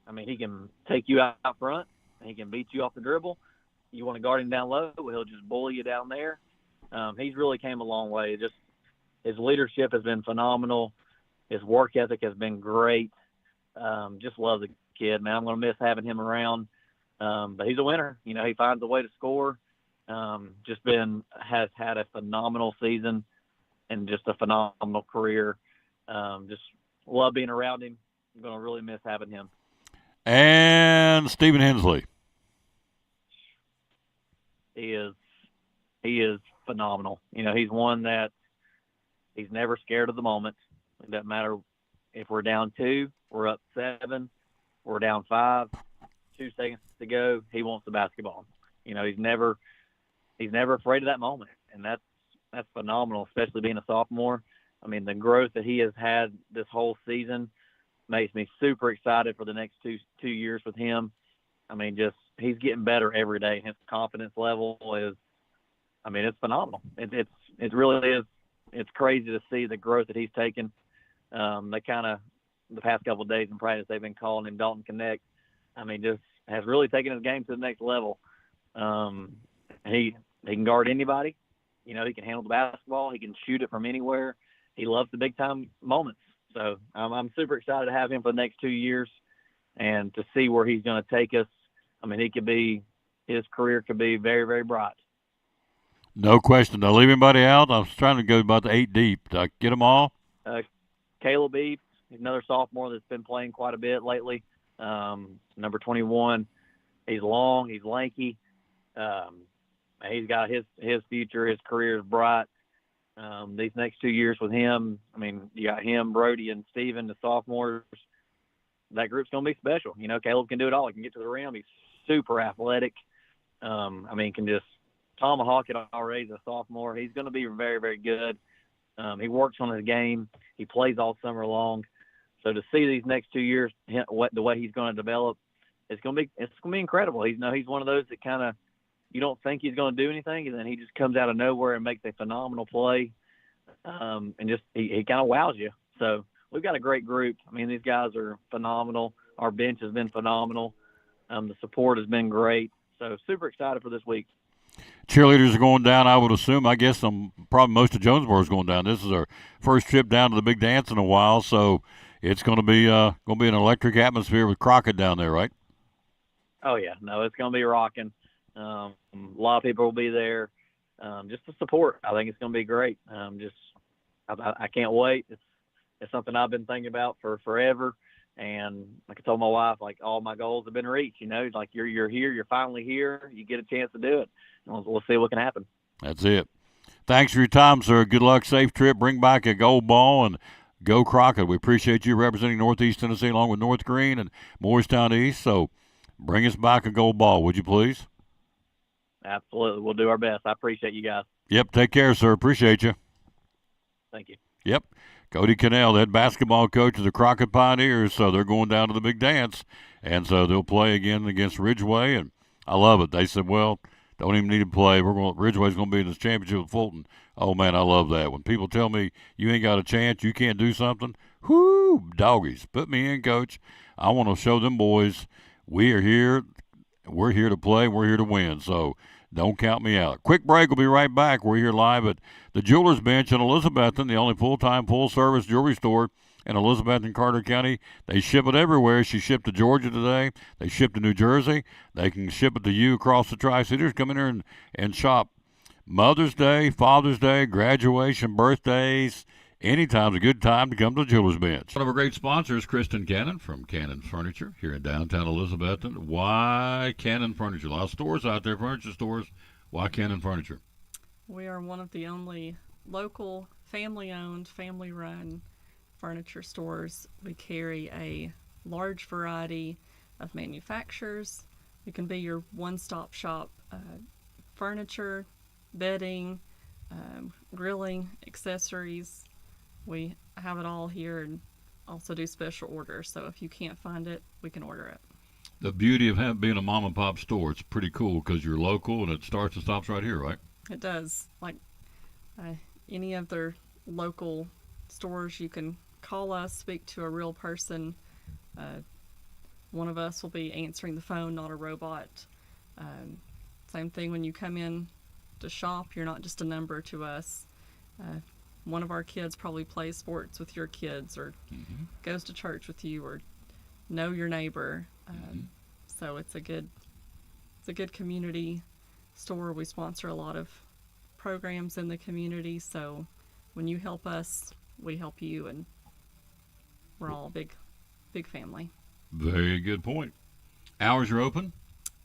I mean, he can take you out front, and he can beat you off the dribble. You want to guard him down low, he'll just bully you down there. He's really came a long way. Just his leadership has been phenomenal. His work ethic has been great. Just love the kid, man. I'm going to miss having him around. But he's a winner. He finds a way to score. Has had a phenomenal season and just a phenomenal career. Just love being around him. I'm going to really miss having him. And Stephen Hensley. He is phenomenal. He's one that he's never scared of the moment. It doesn't matter if we're down 2, we're up 7, we're down 5, 2 seconds to go. He wants the basketball. He's never afraid of that moment, and that's phenomenal, especially being a sophomore. I mean, the growth that he has had this whole season makes me super excited for the next two years with him. I mean, he's getting better every day. His confidence level is, I mean, it's phenomenal. It really is. It's crazy to see the growth that he's taken. They kind of, the past couple of days in practice, they've been calling him Dalton Connect. I mean, just has really taken his game to the next level. He can guard anybody. He can handle the basketball. He can shoot it from anywhere. He loves the big time moments. So I'm super excited to have him for the next 2 years and to see where he's going to take us. I mean, his career could be very, very bright. No question. Did I leave anybody out? I was trying to go about the 8 deep. Did I get them all? Caleb Eves, he's another sophomore that's been playing quite a bit lately. Number 21. He's long. He's lanky. He's got his future. His career is bright. These next 2 years with him, I mean, you got him, Brody, and Steven, the sophomores. That group's going to be special. Caleb can do it all. He can get to the rim. He's super athletic. I mean, can just tomahawk it already as a sophomore. He's going to be very, very good. He works on his game. He plays all summer long. So to see these next 2 years, the way he's going to develop, it's going to be incredible. He's one of those that kind of, you don't think he's going to do anything, and then he just comes out of nowhere and makes a phenomenal play, and just he kind of wows you. So we've got a great group. I mean, these guys are phenomenal. Our bench has been phenomenal. The support has been great. So super excited for this week. Cheerleaders are going down, I would assume. I guess probably most of Jonesboro is going down. This is our first trip down to the big dance in a while, so it's going to be an electric atmosphere with Crockett down there, right? Oh yeah, no, it's going to be rocking. A lot of people will be there, just to support. I think it's going to be great. I can't wait. It's something I've been thinking about for forever. And like I told my wife, like all my goals have been reached. Like you're here, you're finally here. You get a chance to do it. And we'll see what can happen. That's it. Thanks for your time, sir. Good luck, safe trip. Bring back a gold ball and go Crockett. We appreciate you representing Northeast Tennessee along with North Green and Morristown East. So bring us back a gold ball, would you please? Absolutely. We'll do our best. I appreciate you guys. Yep. Take care, sir. Appreciate you. Thank you. Yep. Cody Cannell, the head basketball coach of the Crockett Pioneers, so they're going down to the big dance, and so they'll play again against Ridgeway, and I love it. They said, well, don't even need to play. Ridgeway's going to be in this championship with Fulton. Oh, man, I love that. When people tell me you ain't got a chance, you can't do something, whoo, doggies, put me in, coach. I want to show them boys we are here. We're here to play. We're here to win, so don't count me out. Quick break. We'll be right back. We're here live at the Jewelers Bench in Elizabethton, the only full-time, full-service jewelry store in Elizabethton, Carter County. They ship it everywhere. She shipped to Georgia today. They ship to New Jersey. They can ship it to you across the Tri-Cities. Come in here and shop. Mother's Day, Father's Day, graduation, birthdays. Anytime's a good time to come to the Jewelers Bench. One of our great sponsors, Kristen Cannon from Cannon Furniture here in downtown Elizabethton. Why Cannon Furniture? A lot of stores out there, furniture stores. Why Cannon Furniture? We are one of the only local, family-owned, family-run furniture stores. We carry a large variety of manufacturers. We can be your one-stop shop, furniture, bedding, grilling, accessories. We have it all here and also do special orders. So if you can't find it, we can order it. The beauty of being a mom and pop store, it's pretty cool because you're local and it starts and stops right here, right? It does. Like any of their local stores, you can call us, speak to a real person. One of us will be answering the phone, not a robot. Same thing when you come in to shop, you're not just a number to us. One of our kids probably plays sports with your kids or goes to church with you or know your neighbor. So it's a good community store. We sponsor a lot of programs in the community. So when you help us, we help you, and we're all a big family. Very good point. Hours are open?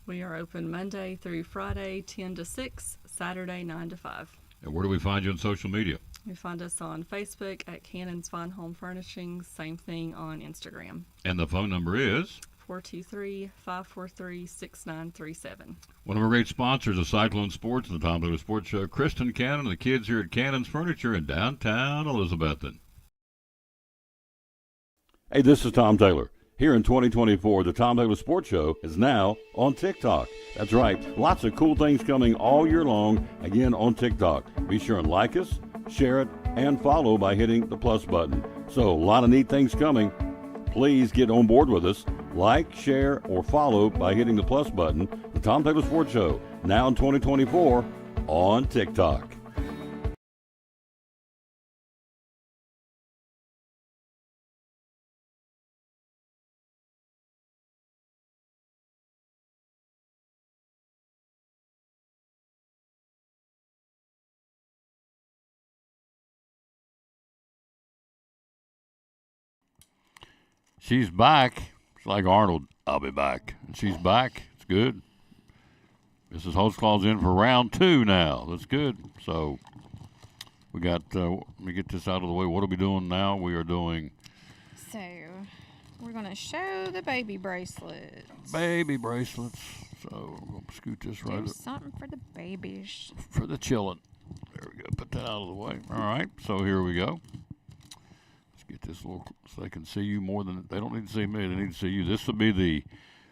We are open Monday through Friday, 10 to 6, Saturday, 9 to 5. And where do we find you on social media? You find us on Facebook at Cannon's Fine Home Furnishings. Same thing on Instagram. And the phone number is? 423-543-6937. One of our great sponsors of Cyclone Sports and the Tom Taylor Sports Show, Kristen Cannon and the kids here at Cannon's Furniture in downtown Elizabethton. Hey, this is Tom Taylor. Here in 2024, the Tom Taylor Sports Show is now on TikTok. That's right. Lots of cool things coming all year long, again on TikTok. Be sure and like us, share it, and follow by hitting the plus button. So, a lot of neat things coming. Please get on board with us. Like, share, or follow by hitting the plus button. The Tom Taylor Sports Show, now in 2024, on TikTok. She's back. It's like Arnold. I'll be back. And she's back. It's good. Mrs. Holtzclaw's in for round 2 now. That's good. So we got, let me get this out of the way. What are we doing now? We are doing. So we're going to show the baby bracelets. Baby bracelets. So we're going to scoot this right up. Do something for the babies. For the chillin'. There we go. Put that out of the way. All right. So here we go. Let's get this little so they can see you more than they don't need to see me. They need to see you. This would be the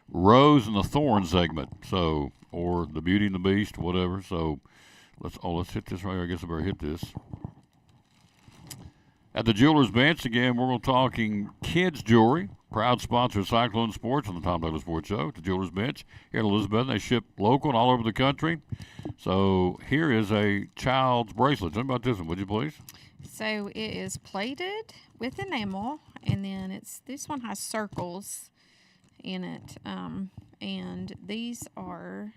Rose and the Thorn segment. So, or the Beauty and the Beast, whatever. So, let's hit this right here. I guess I better hit this. At the Jewelers Bench, again, we're talking kids' jewelry. Proud sponsor of Cyclone Sports on the Tom Taylor Sports Show. At the Jewelers Bench here in Elizabeth. They ship local and all over the country. So here is a child's bracelet. Tell me about this one, would you please? So it is plated with enamel, and then this one has circles in it. And these are,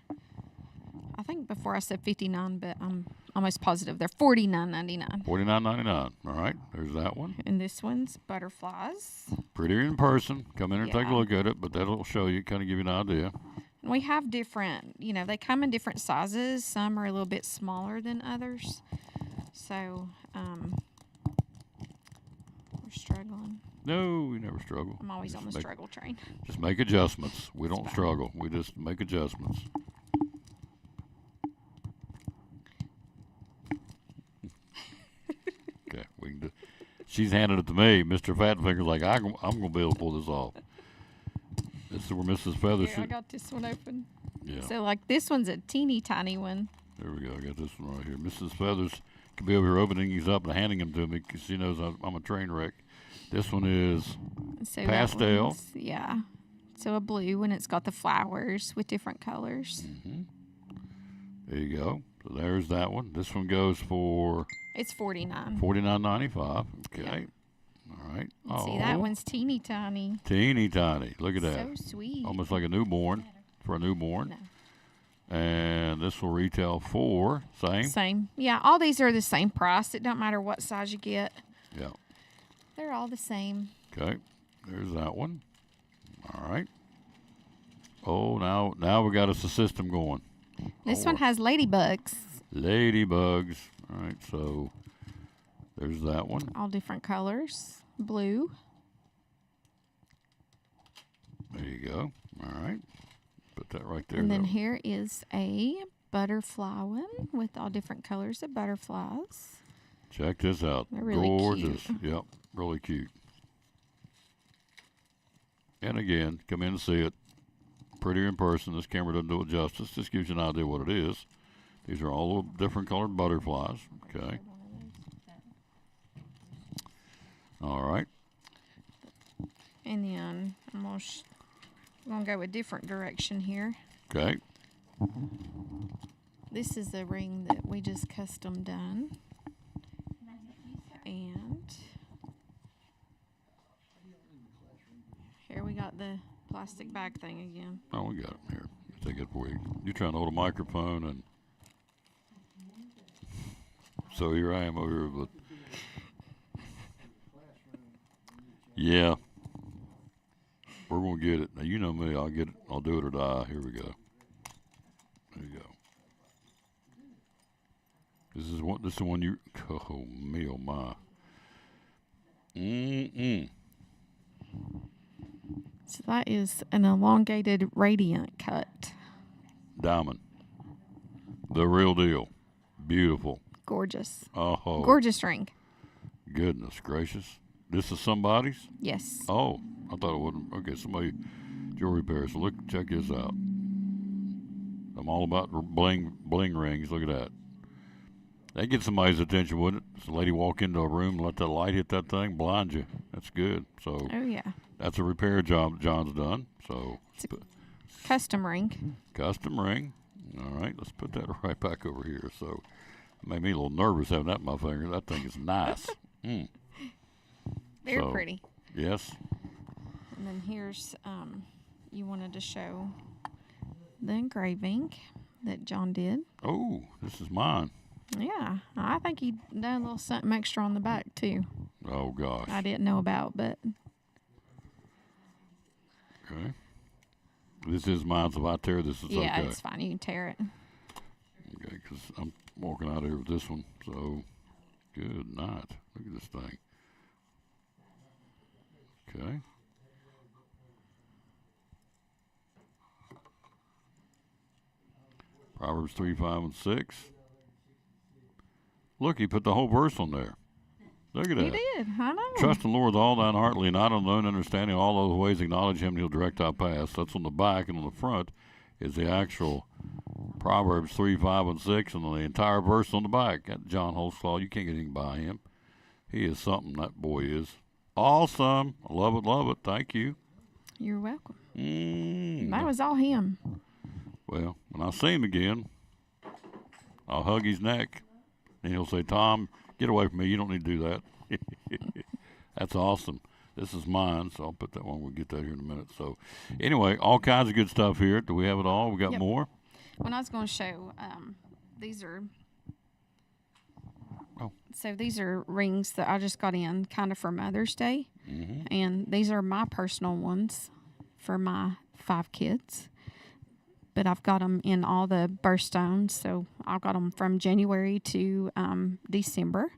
I think before I said $59, but I'm almost positive they're $49.99. $49.99. All right, there's that one. And this one's butterflies. Prettier in person. Come in and take a Yeah. look at it, but that'll show you, kind of give you an idea. And we have different, they come in different sizes. Some are a little bit smaller than others. So, we're struggling. No, we never struggle. I'm always Just on the struggle train. Just make adjustments. We don't struggle. We just make adjustments. Okay, we can do. She's handed it to me. Mr. Fatfinger's like, I'm going to be able to pull this off. This is where Mrs. Feathers. Here, I got this one open. Yeah. So, this one's a teeny tiny one. There we go. I got this one right here. Mrs. Feathers can be over here opening these up and handing them to me because she knows I'm a train wreck. This one is So that pastel. one's- yeah. So a blue, and it's got the flowers with different colors. Mm-hmm. There you go. So there's that one. This one goes for It's $49. $49.95. Okay. All right. See, that one's teeny tiny. Teeny tiny. Look at that. So sweet. Almost like a newborn for a newborn. And this will retail for Same. Yeah, all these are the same price. It don't matter what size you get. Yeah. They're all the same. Okay. There's that one. All right. Oh, now we got us a system going. This one has ladybugs. Ladybugs. All right. So there's that one. All different colors. Blue. There you go. All right. Put that right there. And then here is a butterfly one with all different colors of butterflies. Check this out. They're really Gorgeous. cute. Yep. Really cute. And again, come in and see it. Prettier in person. This camera doesn't do it justice. Just gives you an idea what it is. These are all different colored butterflies. Okay. All right. And then I'm going to go a different direction here. Okay. This is the ring that we just custom done. And here we got the plastic bag thing again. Oh, we got it here. Let me take it for you. You're trying to hold a microphone, and so here I am over here, but yeah, we're gonna get it. Now you know me. I'll get it. I'll do it or die. Here we go. There you go. This is the one you. Oh me, oh my. So that is an elongated radiant cut. Diamond. The real deal. Beautiful. Gorgeous. Oh. Gorgeous ring. Goodness gracious. This is somebody's? Yes. Oh, I thought it wasn't. Okay, somebody, jewelry repair. So check this out. I'm all about bling rings. Look at that. That gets somebody's attention, wouldn't it? So a lady walk into a room and let that light hit that thing, blind you. That's good. So Oh, yeah. that's a repair job John's done. So Custom ring. custom ring. All right, let's put that right back over here. So it made me a little nervous having that in my finger. That thing is nice. Very So, pretty. Yes. And then here's, you wanted to show the engraving that John did. Oh, this is mine. Yeah, I think he done a little something extra on the back too. Oh gosh. I didn't know about, but Okay. This is mine, so if I tear this, it's yeah, okay. it's fine. You can tear it. Okay, because I'm walking out of here with this one. So, good night. Look at this thing. Okay. Proverbs 3, 5, and 6. Look, he put the whole verse on there. Look at that. You did. I know. Trust in the Lord with all thine heart, lean not on thine own understanding, all those ways acknowledge him, and he'll direct our paths. That's on the back, and on the front is the actual Proverbs 3, 5, and 6, and the entire verse on the back. That John Holtzclaw, you can't get anything by him. He is something, that boy is. Awesome. I love it, love it. Thank you. You're welcome. That was all him. Well, when I see him again, I'll hug his neck, and he'll say, Tom, get away from me. You don't need to do that. That's awesome. This is mine, so I'll put that one. We'll get that here in a minute. So, anyway, all kinds of good stuff here. Do we have it all? We got Yep. more? When I was going to show, these are. Oh. So these are rings that I just got in kind of for Mother's Day. Mm-hmm. And these are my personal ones for my 5 kids. But I've got them in all the birthstones. So I've got them from January to December.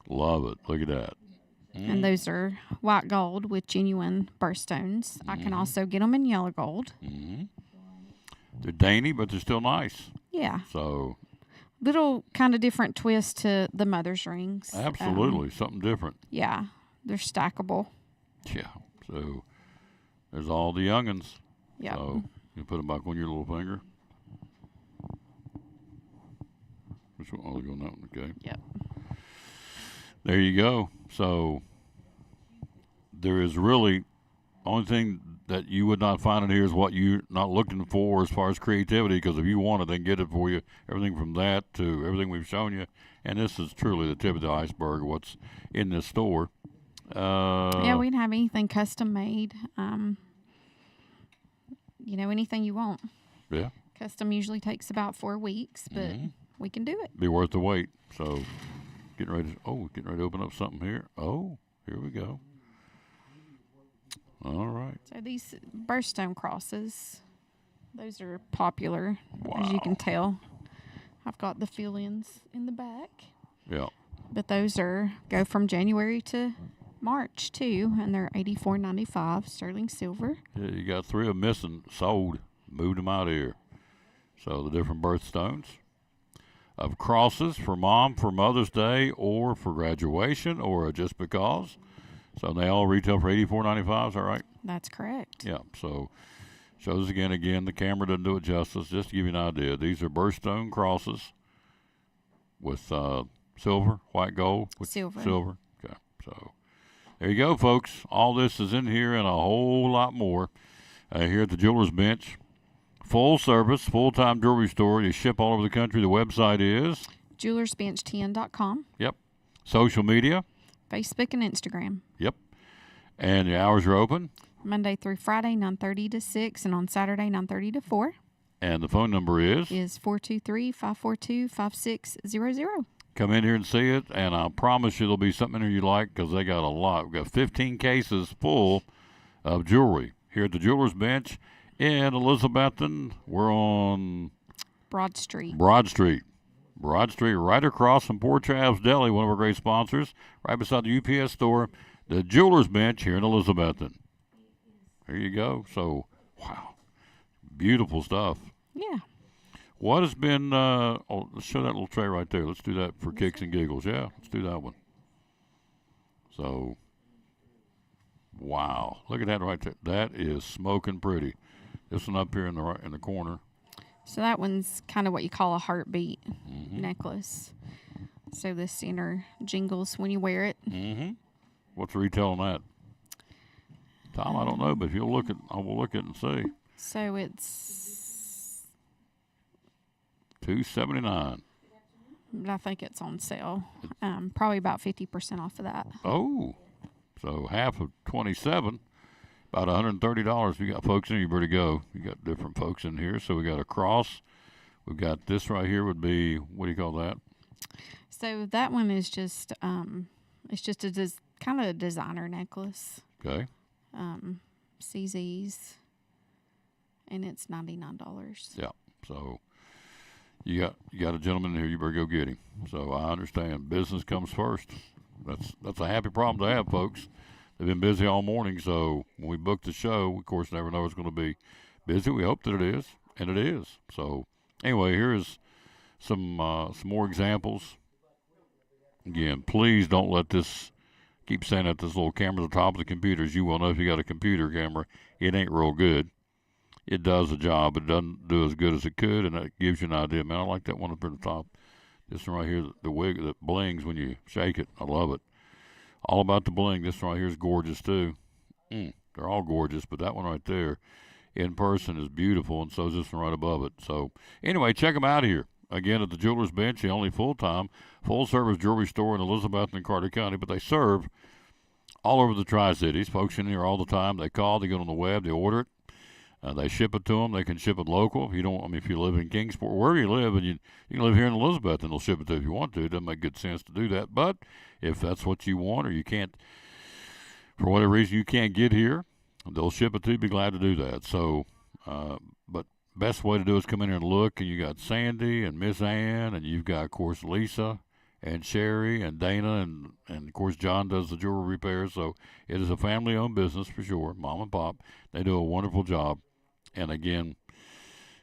Love it. Look at that. And those are white gold with genuine birthstones. I can also get them in yellow gold. Mm-hmm. They're dainty, but they're still nice. Yeah. So. Little kind of different twist to the mother's rings. Absolutely. Something different. Yeah. They're stackable. Yeah. So there's all the young'uns. Yeah. So you put them back on your little finger. Which one? Oh, go on that one. Okay. Yep. There you go. So there is really only thing that you would not find in here is what you're not looking for as far as creativity, because if you want it, they can get it for you. Everything from that to everything we've shown you. And this is truly the tip of the iceberg of what's in this store. Yeah, we can have anything custom made. Anything you want. Yeah. Custom usually takes about 4 weeks, but we can do it. Be worth the wait. So getting ready to open up something here. Oh, here we go. All right. So these birthstone crosses, those are popular, as you can tell. I've got the fill-ins in the back. Yeah. But those go from January to March too, and they're $84.95 sterling silver. Yeah, you got 3 of them missing, sold, moved them out of here. So the different birthstones of crosses for Mom for Mother's Day or for graduation or just because. So they all retail for $84.95. Is that right? That's correct. Yeah. So shows again. The camera doesn't do it justice. Just to give you an idea, these are birthstone crosses with silver, white gold, with silver. Okay. So there you go, folks. All this is in here and a whole lot more here at the Jewelers Bench. Full service, full-time jewelry store. You ship all over the country. The website is jewelersbench10.com. Yep. Social media. Facebook and Instagram. Yep. And the hours are open? Monday through Friday, 9:30 to 6, and on Saturday, 9:30 to 4. And the phone number is? 423-542-5600. Come in here and see it, and I promise you there'll be something in here you like because they got a lot. We've got 15 cases full of jewelry here at the Jewelers Bench in Elizabethton. We're on Broad Street. Broad Street, right across from Poor Chav's Deli, one of our great sponsors, right beside the UPS store, the Jewelers Bench here in Elizabethton. There you go. So, wow, beautiful stuff. Yeah. What has been, let's show that little tray right there. Let's do that for kicks and giggles. Yeah, let's do that one. So, wow, look at that right there. That is smoking pretty. This one up here in the corner. So that one's kind of what you call a heartbeat necklace. So the center jingles when you wear it. Mm-hmm. What's the retail on that? Tom, I don't know, but if you'll look at, I will look at it and see. So it's $279. I think it's on sale. Probably about 50% off of that. Oh, so half of 27, about $130. You got folks in here, you better go. You got different folks in here. So we got a cross. We've got this right here would be, what do you call that? So that one is just, it's just a kind of a designer necklace. Okay. CZ's, and it's $99. Yeah. So you got a gentleman here. You better go get him. So I understand business comes first. That's a happy problem to have, folks. They've been busy all morning, so when we book the show, of course, never know it's going to be busy. We hope that it is, and it is. So anyway, here is some more examples. Again, please don't let this, keep saying that this little camera at the top of the computer, as you well know if you got a computer camera, it ain't real good. It does the job, but it doesn't do as good as it could, and that gives you an idea. Man, I like that one up at the top. This one right here, the wig that blings when you shake it. I love it. All about the bling. This one right here is gorgeous, too. They're all gorgeous, but that one right there in person is beautiful, and so is this one right above it. So, anyway, check them out here. Again, at the Jeweler's Bench, the only full-time, full-service jewelry store in Elizabeth and Carter County, but they serve all over the Tri-Cities. Folks in here all the time. They call, they go on the web, they order it. They ship it to them. They can ship it local. If you don't, I mean, if you live in Kingsport, wherever you live, and you can live here in Elizabeth, and they'll ship it to you if you want to. It doesn't make good sense to do that. But if that's what you want, or you can't, for whatever reason, you can't get here, they'll ship it to you. Be glad to do that. So, but best way to do is come in here and look. And you got Sandy and Miss Ann, and you've got, of course, Lisa and Sherry and Dana, and of course John does the jewelry repairs. So it is a family-owned business for sure. Mom and Pop, they do a wonderful job. And again,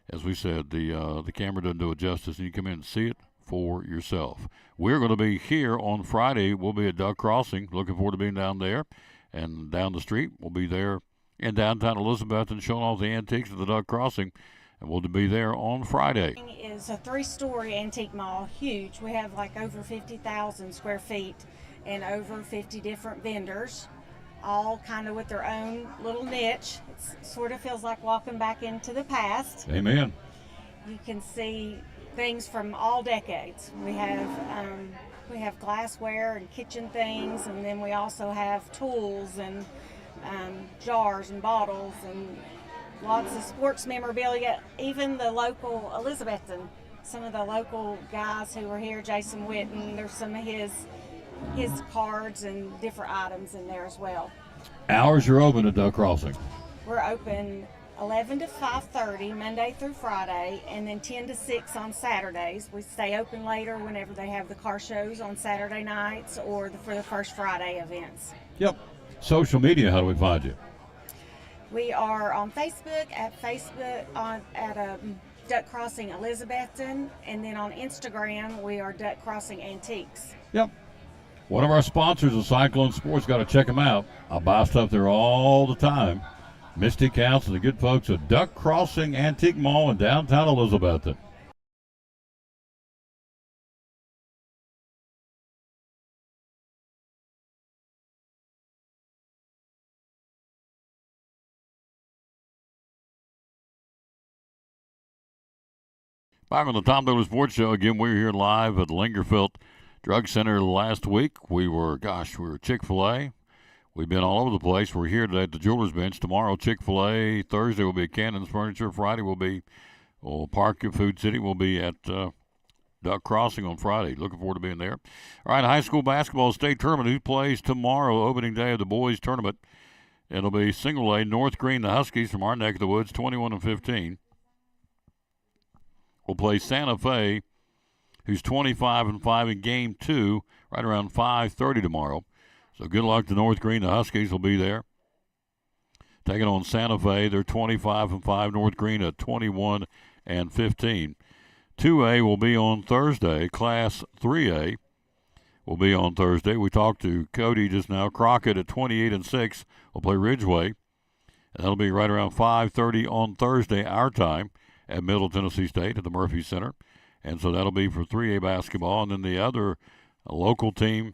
as we said, the camera doesn't do it justice, and you come in and see it for yourself. We're going to be here on Friday. We'll be at Duck Crossing. Looking forward to being down there. And down the street, we'll be there in downtown Elizabeth and showing off the antiques at the Duck Crossing. And we'll be there on Friday. It's a 3-story antique mall, huge. We have like over 50,000 square feet and over 50 different vendors, all kind of with their own little niche. It sort of feels like walking back into the past. Amen. You can see things from all decades. We have glassware and kitchen things, and then we also have tools and jars and bottles and lots of sports memorabilia, even the local Elizabethan. Some of the local guys who were here, Jason Witten, there's some of his cards and different items in there as well. Hours are open at Duck Crossing. We're open 11 to 5:30 Monday through Friday, and then 10 to 6 on Saturdays. We stay open later whenever they have the car shows on Saturday nights or for the First Friday events. Yep. Social media, how do we find you? We are on Facebook at Duck Crossing Elizabethton, and then on Instagram we are Duck Crossing Antiques. Yep. One of our sponsors is Cyclone Sports. Got to check them out. I buy stuff there all the time. Misty Counts and the good folks at Duck Crossing Antique Mall in downtown Elizabethton. Back on the Tom Taylor Sports Show again. We're here live at Lingerfeld Drug Center last week. We were Chick-fil-A. We've been all over the place. We're here today at the Jeweler's Bench. Tomorrow, Chick-fil-A. Thursday will be at Cannon's Furniture. Friday will be Park at Food City. We'll be at Duck Crossing on Friday. Looking forward to being there. All right, high school basketball state tournament. Who plays tomorrow, opening day of the boys tournament? It'll be single A, North Green, the Huskies from our neck of the woods, 21-15. We'll play Santa Fe, who's 25-5 in game 2, right around 5:30 tomorrow. So good luck to North Green. The Huskies will be there. Taking on Santa Fe, they're 25-5. North Green at 21-15. 2A will be on Thursday. Class 3A will be on Thursday. We talked to Cody just now. Crockett at 28-6 will play Ridgeway. And that'll be right around 5:30 on Thursday, our time, at Middle Tennessee State at the Murphy Center. And so that'll be for 3A basketball. And then the other local team,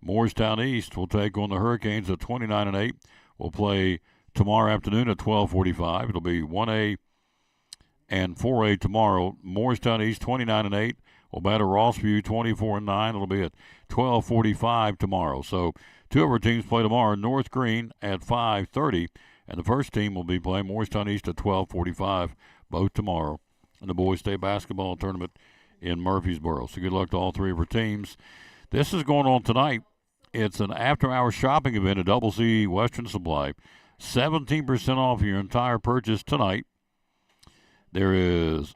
Morristown East, will take on the Hurricanes at 29-8. We'll play tomorrow afternoon at 12:45. It'll be 1A and 4A tomorrow. Morristown East 29-8. We'll battle Rossview 24-9. It'll be at 12:45 tomorrow. So two of our teams play tomorrow. North Green at 5:30. And the first team will be playing Morristown East at 12:45, both tomorrow, in the boys' state basketball tournament in Murfreesboro. So good luck to all three of our teams. This is going on tonight. It's an after-hour shopping event at Double C Western Supply. 17% off your entire purchase tonight. There is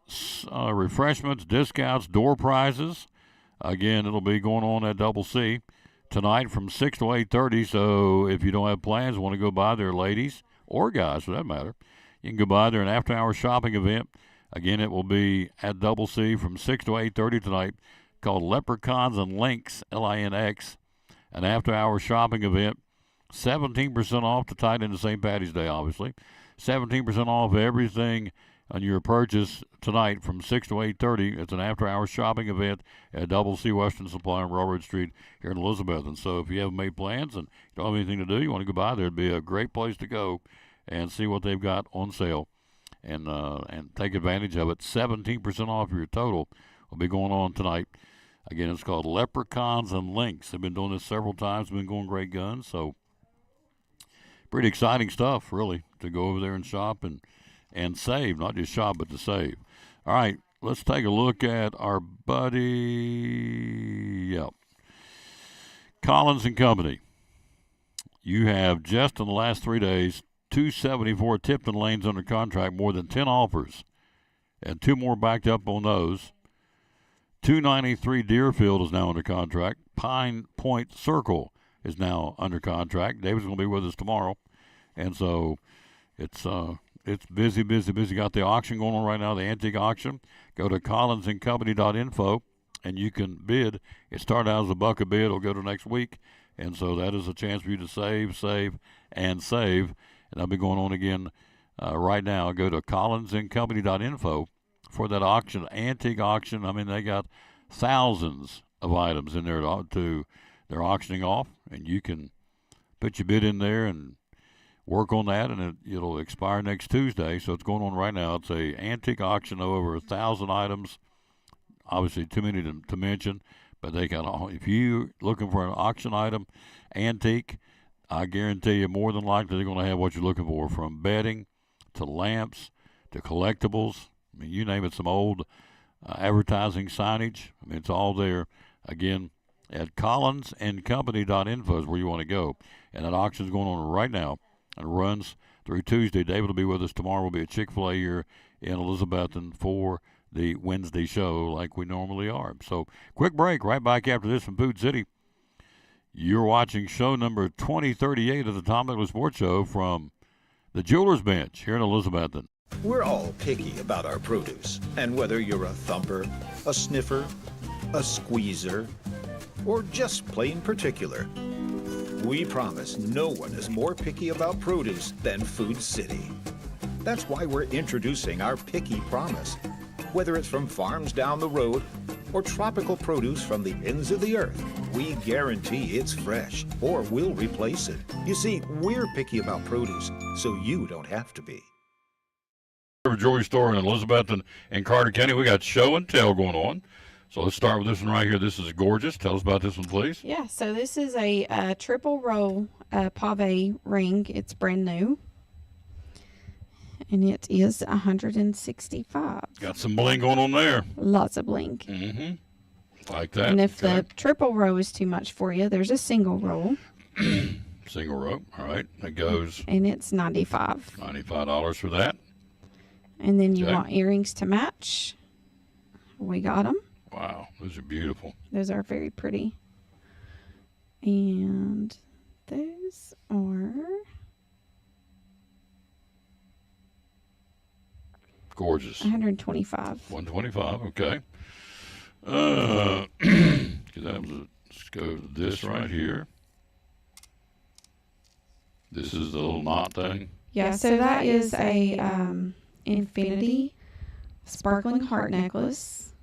refreshments, discounts, door prizes. Again, it'll be going on at Double C tonight from 6 to 8:30. So if you don't have plans, want to go by there, ladies, or guys for that matter, you can go by there, an after-hour shopping event. Again, it will be at Double C from 6 to 8:30 tonight. called Leprechauns and Links, Linx, an after-hour shopping event. 17% off to tie it into St. Patty's Day, obviously. 17% off everything on your purchase tonight from 6 to 8:30. It's an after-hour shopping event at Double C Western Supply on Railroad Street here in Elizabeth. And so if you haven't made plans and you don't have anything to do, you want to go by there, it'd be a great place to go and see what they've got on sale and take advantage of it. 17% off your total will be going on tonight. Again, it's called Leprechauns and Links. They've been doing this several times, been going great guns, so pretty exciting stuff, really, to go over there and shop and save. Not just shop, but to save. All right, let's take a look at our buddy, Collins and Company. You have just in the last 3 days, 274 Tipton lanes under contract, more than 10 offers, and 2 more backed up on those. 293 Deerfield is now under contract. Pine Point Circle is now under contract. David's going to be with us tomorrow. And so it's busy. Got the auction going on right now, the antique auction. Go to collinsandcompany.info, and you can bid. It started out as $1 a bid. It'll go to next week. And so that is a chance for you to save. And that'll be going on again right now. Go to collinsandcompany.info for that auction, antique auction. I mean, they got thousands of items in there they're auctioning off, and you can put your bid in there and work on that, and it'll expire next Tuesday. So it's going on right now. It's a antique auction of over 1,000 items. Obviously, too many to mention, but they got all. If you're looking for an auction item, antique, I guarantee you more than likely they're going to have what you're looking for, from bedding to lamps to collectibles. I mean, you name it, some old advertising signage. I mean, it's all there. Again, at collinsandcompany.info is where you want to go. And that auction's going on right now and runs through Tuesday. David will be with us tomorrow. We'll be at Chick-fil-A here in Elizabethton for the Wednesday show like we normally are. So, quick break. Right back after this from Food City. You're watching show number 2038 of the Tom Douglas Sports Show from the Jewelers Bench here in Elizabethton. We're all picky about our produce, and whether you're a thumper, a sniffer, a squeezer, or just plain particular, we promise no one is more picky about produce than Food City. That's why we're introducing our Picky Promise. Whether it's from farms down the road or tropical produce from the ends of the earth, we guarantee it's fresh or we'll replace it. You see, we're picky about produce, so you don't have to be. Jewelry store in Elizabethton and Carter County. We got show and tell going on. So let's start with this one right here. This is gorgeous. Tell us about this one, please. Yeah, so this is a triple roll pave ring. It's brand new. And it is $165. Got some bling going on there. Lots of bling. Mm-hmm. Like that. And if the triple row is too much for you, there's a single roll. Single row. All right. That goes. And it's $95. $95 for that. And then you want earrings to match. We got them. Wow. Those are beautiful. Those are very pretty. And those are gorgeous. $125. $125. Okay. Let's go to this right here. This is the little knot thing. Yeah, so that is a infinity sparkling heart necklace,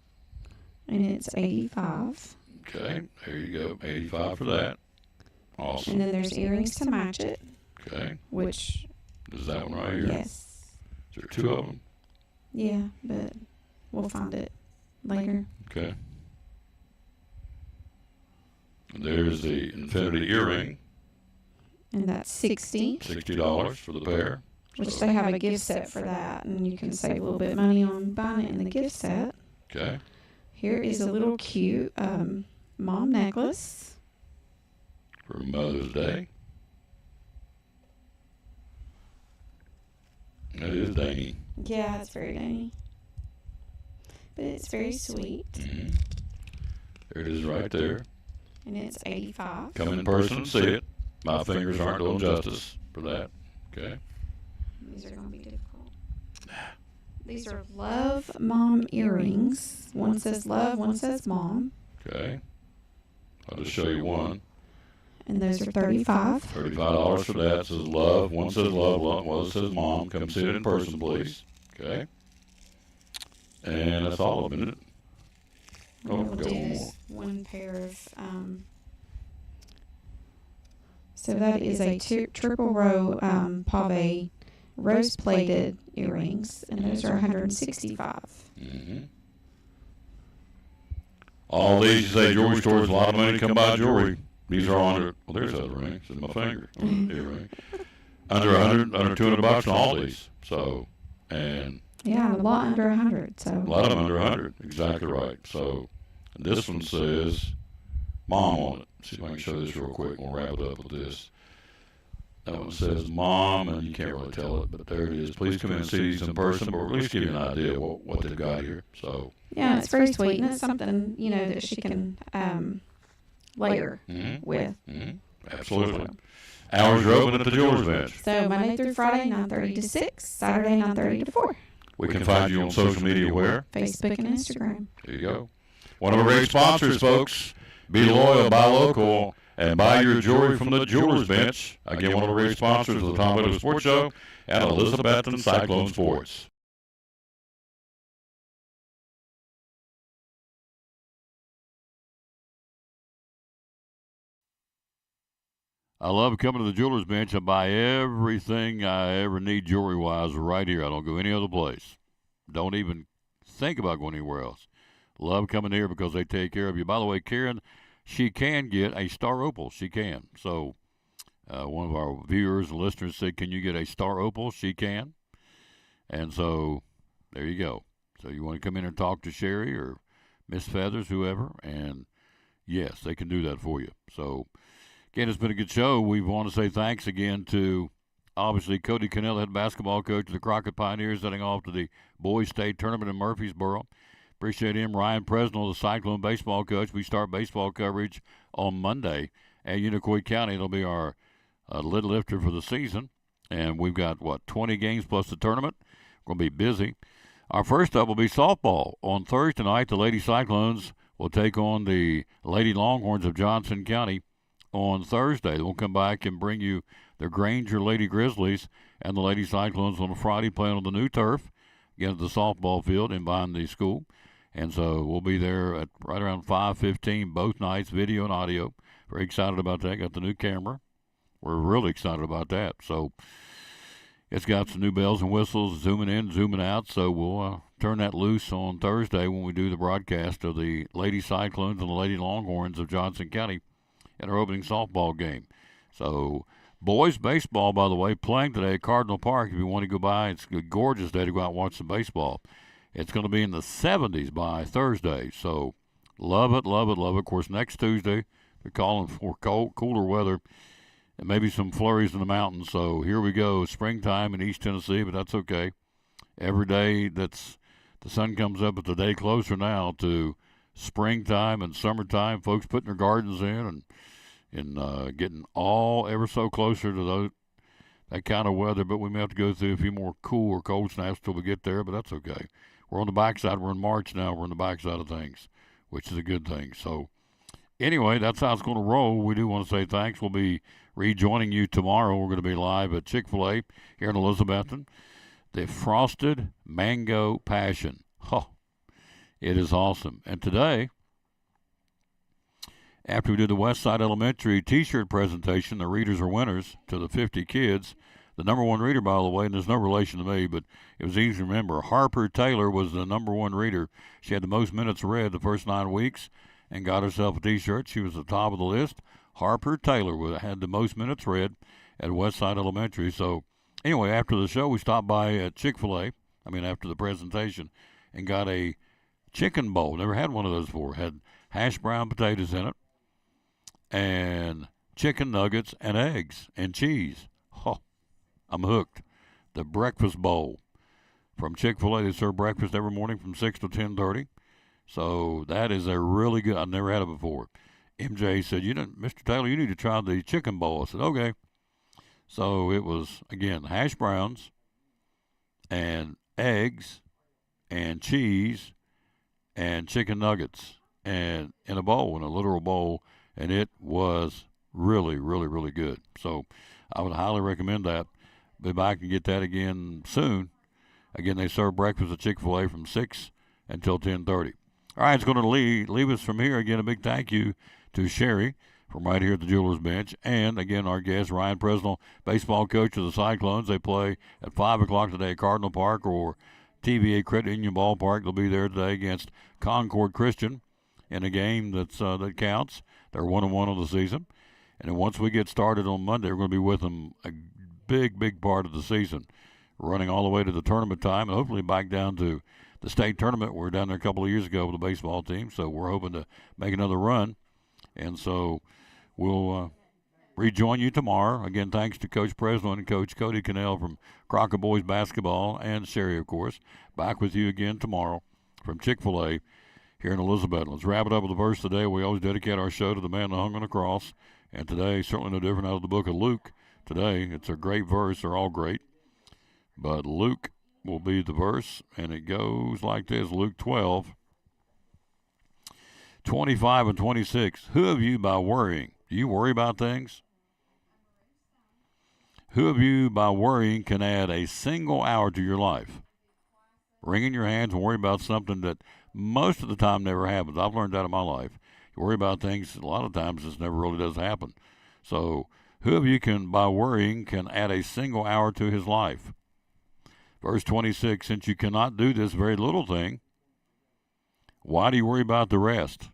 and it's $85. Okay, there you go. $85 for that. Awesome. And then there's earrings to match it. Okay. Which is that one right here? Yes. Is there 2 of them? Yeah, but we'll find it later. Okay. And there's the infinity earring. And that's $60. $60 for the pair. Which they have a gift set for that, and you can save a little bit of money on buying it in the gift set. Okay. Here is a little cute mom necklace. For Mother's Day. That is dainty. Yeah, it's very dainty. But it's very sweet. Mm-hmm. There it is right there. And it's $85. Come in person and see it. My fingers aren't doing justice for that. Okay. These are going to be difficult. These are Love Mom earrings. One says love, one says mom. Okay. I'll just show you one. And those are $35. $35 for that. It says love. One says love. One says mom. Come see it in person, please. Okay. And that's all of them, isn't it? Oh, We'll go do one more. one pair of, so that is a triple row pave rose plated earrings, and those are $165. Mm-hmm. All these, you say jewelry stores, a lot of money come by jewelry. These are under, well, there's other rings in my finger. Earring. Under $200 on all these. So, and yeah, a lot under 100. So a lot of them under 100. Exactly right. So, and this one says mom on it. See if I can show this real quick. We'll wrap it up with this. That one says mom, and you can't really tell it, but there it is. Please come in and see these in person, but at least give you an idea of what they've got here. So yeah, it's very sweet, and it's something that she can layer with. Mm-hmm. Absolutely. Hours are open at the Jewelers Bench. So Monday through Friday, 9:30 to 6. Saturday, 9:30 to 4. We can find you on social media where? Facebook and Instagram. There you go. One of our great sponsors, folks. Be loyal, buy local, and buy your jewelry from the Jewelers Bench. Again, one of our great sponsors of the Tom Taylor Sports Show and Elizabethton Cyclone Sports. I love coming to the Jewelers Bench. I buy everything I ever need jewelry-wise right here. I don't go any other place. Don't even think about going anywhere else. Love coming here because they take care of you. By the way, Karen, she can get a Star Opal. She can. So one of our viewers and listeners said, can you get a Star Opal? She can. And so there you go. So you want to come in and talk to Sherry or Miss Feathers, whoever, and yes, they can do that for you. So again, it's been a good show. We want to say thanks again to, obviously, Cody Cannell, head basketball coach of the Crockett Pioneers, heading off to the Boys State Tournament in Murfreesboro. Appreciate him. Ryan Presnell, the Cyclone baseball coach. We start baseball coverage on Monday at Unicoi County. It'll be our lid lifter for the season. And we've got, 20 games plus the tournament. We're going to be busy. Our first up will be softball. On Thursday night, the Lady Cyclones will take on the Lady Longhorns of Johnson County on Thursday. We'll come back and bring you the Granger Lady Grizzlies and the Lady Cyclones on a Friday, playing on the new turf, again at the softball field in behind the school. And so we'll be there at right around 5:15 both nights, video and audio. Very excited about that. Got the new camera. We're really excited about that. So it's got some new bells and whistles, zooming in, zooming out. So we'll turn that loose on Thursday when we do the broadcast of the Lady Cyclones and the Lady Longhorns of Johnson County in our opening softball game. So boys baseball, by the way, playing today at Cardinal Park. If you want to go by, it's a gorgeous day to go out and watch some baseball. It's going to be in the 70s by Thursday. So love it, love it, love it. Of course, next Tuesday, they're calling for cooler weather and maybe some flurries in the mountains. So here we go, springtime in East Tennessee, but that's okay. Every day that's the sun comes up, it's a day closer now to springtime and summertime. Folks putting their gardens in and getting ever so closer to that kind of weather. But we may have to go through a few more cool or cold snaps till we get there, but that's okay. We're on the backside. We're in March now. We're on the backside of things, which is a good thing. So anyway, that's how it's going to roll. We do want to say thanks. We'll be rejoining you tomorrow. We're going to be live at Chick-fil-A here in Elizabethton. The Frosted Mango Passion. Oh, it is awesome. And today, after we did the Westside Elementary T-shirt presentation, the readers are winners to the 50 kids. The number one reader, by the way, and there's no relation to me, but it was easy to remember. Harper Taylor was the number one reader. She had the most minutes read the first 9 weeks and got herself a T-shirt. She was the top of the list. Harper Taylor had the most minutes read at Westside Elementary. So anyway, after the show, we stopped by at Chick-fil-A, after the presentation, and got a chicken bowl. Never had one of those before. Had hashed brown potatoes in it and chicken nuggets and eggs and cheese. Oh, I'm hooked. The breakfast bowl from Chick-fil-A. They serve breakfast every morning from 6 to 10:30. So that is a really good. I've never had it before. MJ said, Mr. Taylor, you need to try the chicken bowl. I said, okay. So it was, again, hash browns and eggs and cheese and chicken nuggets and in a bowl, in a literal bowl, and it was really, really, really good. So I would highly recommend that. Be back and get that again soon. Again, they serve breakfast at Chick-fil-A from 6 until 10:30. All right, it's going to leave us from here. Again, a big thank you to Sherry from right here at the Jewelers Bench. And, again, our guest, Ryan Presnell, baseball coach of the Cyclones. They play at 5 o'clock today at Cardinal Park or TVA Credit Union Ballpark. They'll be there today against Concord Christian in a game that counts. They're 1-1 on the season. And then once we get started on Monday, we're going to be with them a big, big part of the season, running all the way to the tournament time and hopefully back down to the state tournament. We were down there a couple of years ago with the baseball team, so we're hoping to make another run. And so we'll rejoin you tomorrow. Again, thanks to Coach Presnell and Coach Cody Cannell from Crockett Boys Basketball and Sherry, of course. Back with you again tomorrow from Chick-fil-A here in Elizabeth. Let's wrap it up with a verse today. We always dedicate our show to the man that hung on the cross. And today, certainly no different out of the book of Luke. Today, it's a great verse. They're all great. But Luke will be the verse, and it goes like this. Luke 12, 25 and 26. Who of you by worrying, do you worry about things? Who of you by worrying can add a single hour to your life? Wringing your hands and worry about something that most of the time never happens. I've learned that in my life. You worry about things, a lot of times this never really does happen. So who of you can, by worrying, can add a single hour to his life? Verse 26, since you cannot do this very little thing, why do you worry about the rest?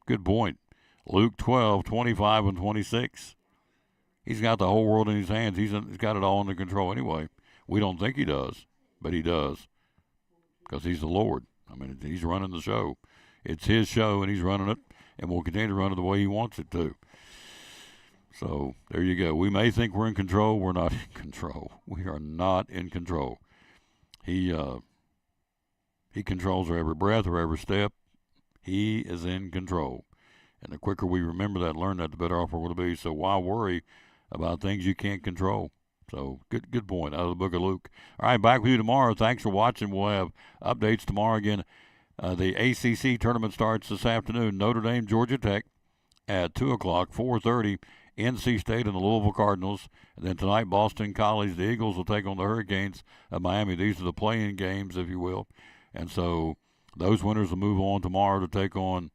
Good point. Luke 12, 25 and 26. He's got the whole world in his hands. He's got it all under control anyway. We don't think he does, but he does because he's the Lord. I mean, he's running the show. It's his show, and he's running it, and will continue to run it the way he wants it to. So there you go. We may think we're in control. We're not in control. We are not in control. He controls our every breath, our every step. He is in control. And the quicker we remember that and learn that, the better off we're going to be. So why worry about things you can't control? So good point out of the book of Luke. All right, back with you tomorrow. Thanks for watching. We'll have updates tomorrow again. The ACC tournament starts this afternoon. Notre Dame, Georgia Tech at 2 o'clock, 4:30. NC State and the Louisville Cardinals. And then tonight, Boston College, the Eagles will take on the Hurricanes of Miami. These are the play-in games, if you will. And so those winners will move on tomorrow to take on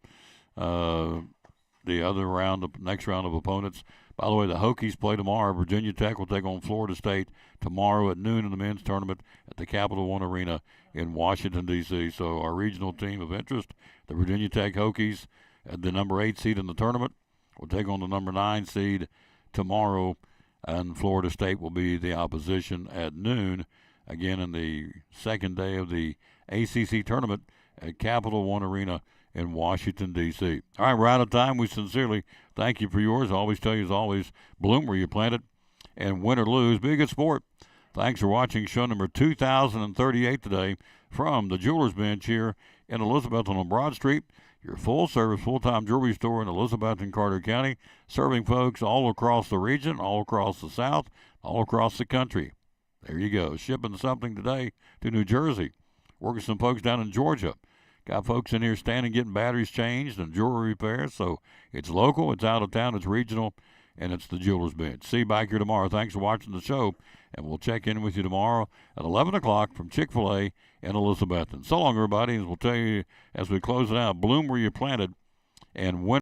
the other round, the next round of opponents. By the way, the Hokies play tomorrow. Virginia Tech will take on Florida State tomorrow at noon in the men's tournament at the Capital One Arena in Washington, D.C. So our regional team of interest, the Virginia Tech Hokies, the number 8 seed in the tournament, will take on the number 9 seed tomorrow, and Florida State will be the opposition at noon, again in the second day of the ACC tournament at Capital One Arena in Washington, D.C. All right, we're out of time. We sincerely thank you for yours. I always tell you, as always, bloom where you plant it, and win or lose, be a good sport. Thanks for watching show number 2038 today from the Jewelers Bench here in Elizabeth on Broad Street. Your full-service, full-time jewelry store in Elizabeth and Carter County, serving folks all across the region, all across the South, all across the country. There you go. Shipping something today to New Jersey. Working some folks down in Georgia. Got folks in here standing getting batteries changed and jewelry repairs. So it's local, it's out of town, it's regional, and it's the Jewelers Bench. See you back here tomorrow. Thanks for watching the show, and we'll check in with you tomorrow at 11 o'clock from Chick-fil-A in Elizabeth. And so long, everybody, as we'll tell you as we close it out, bloom where you planted and win.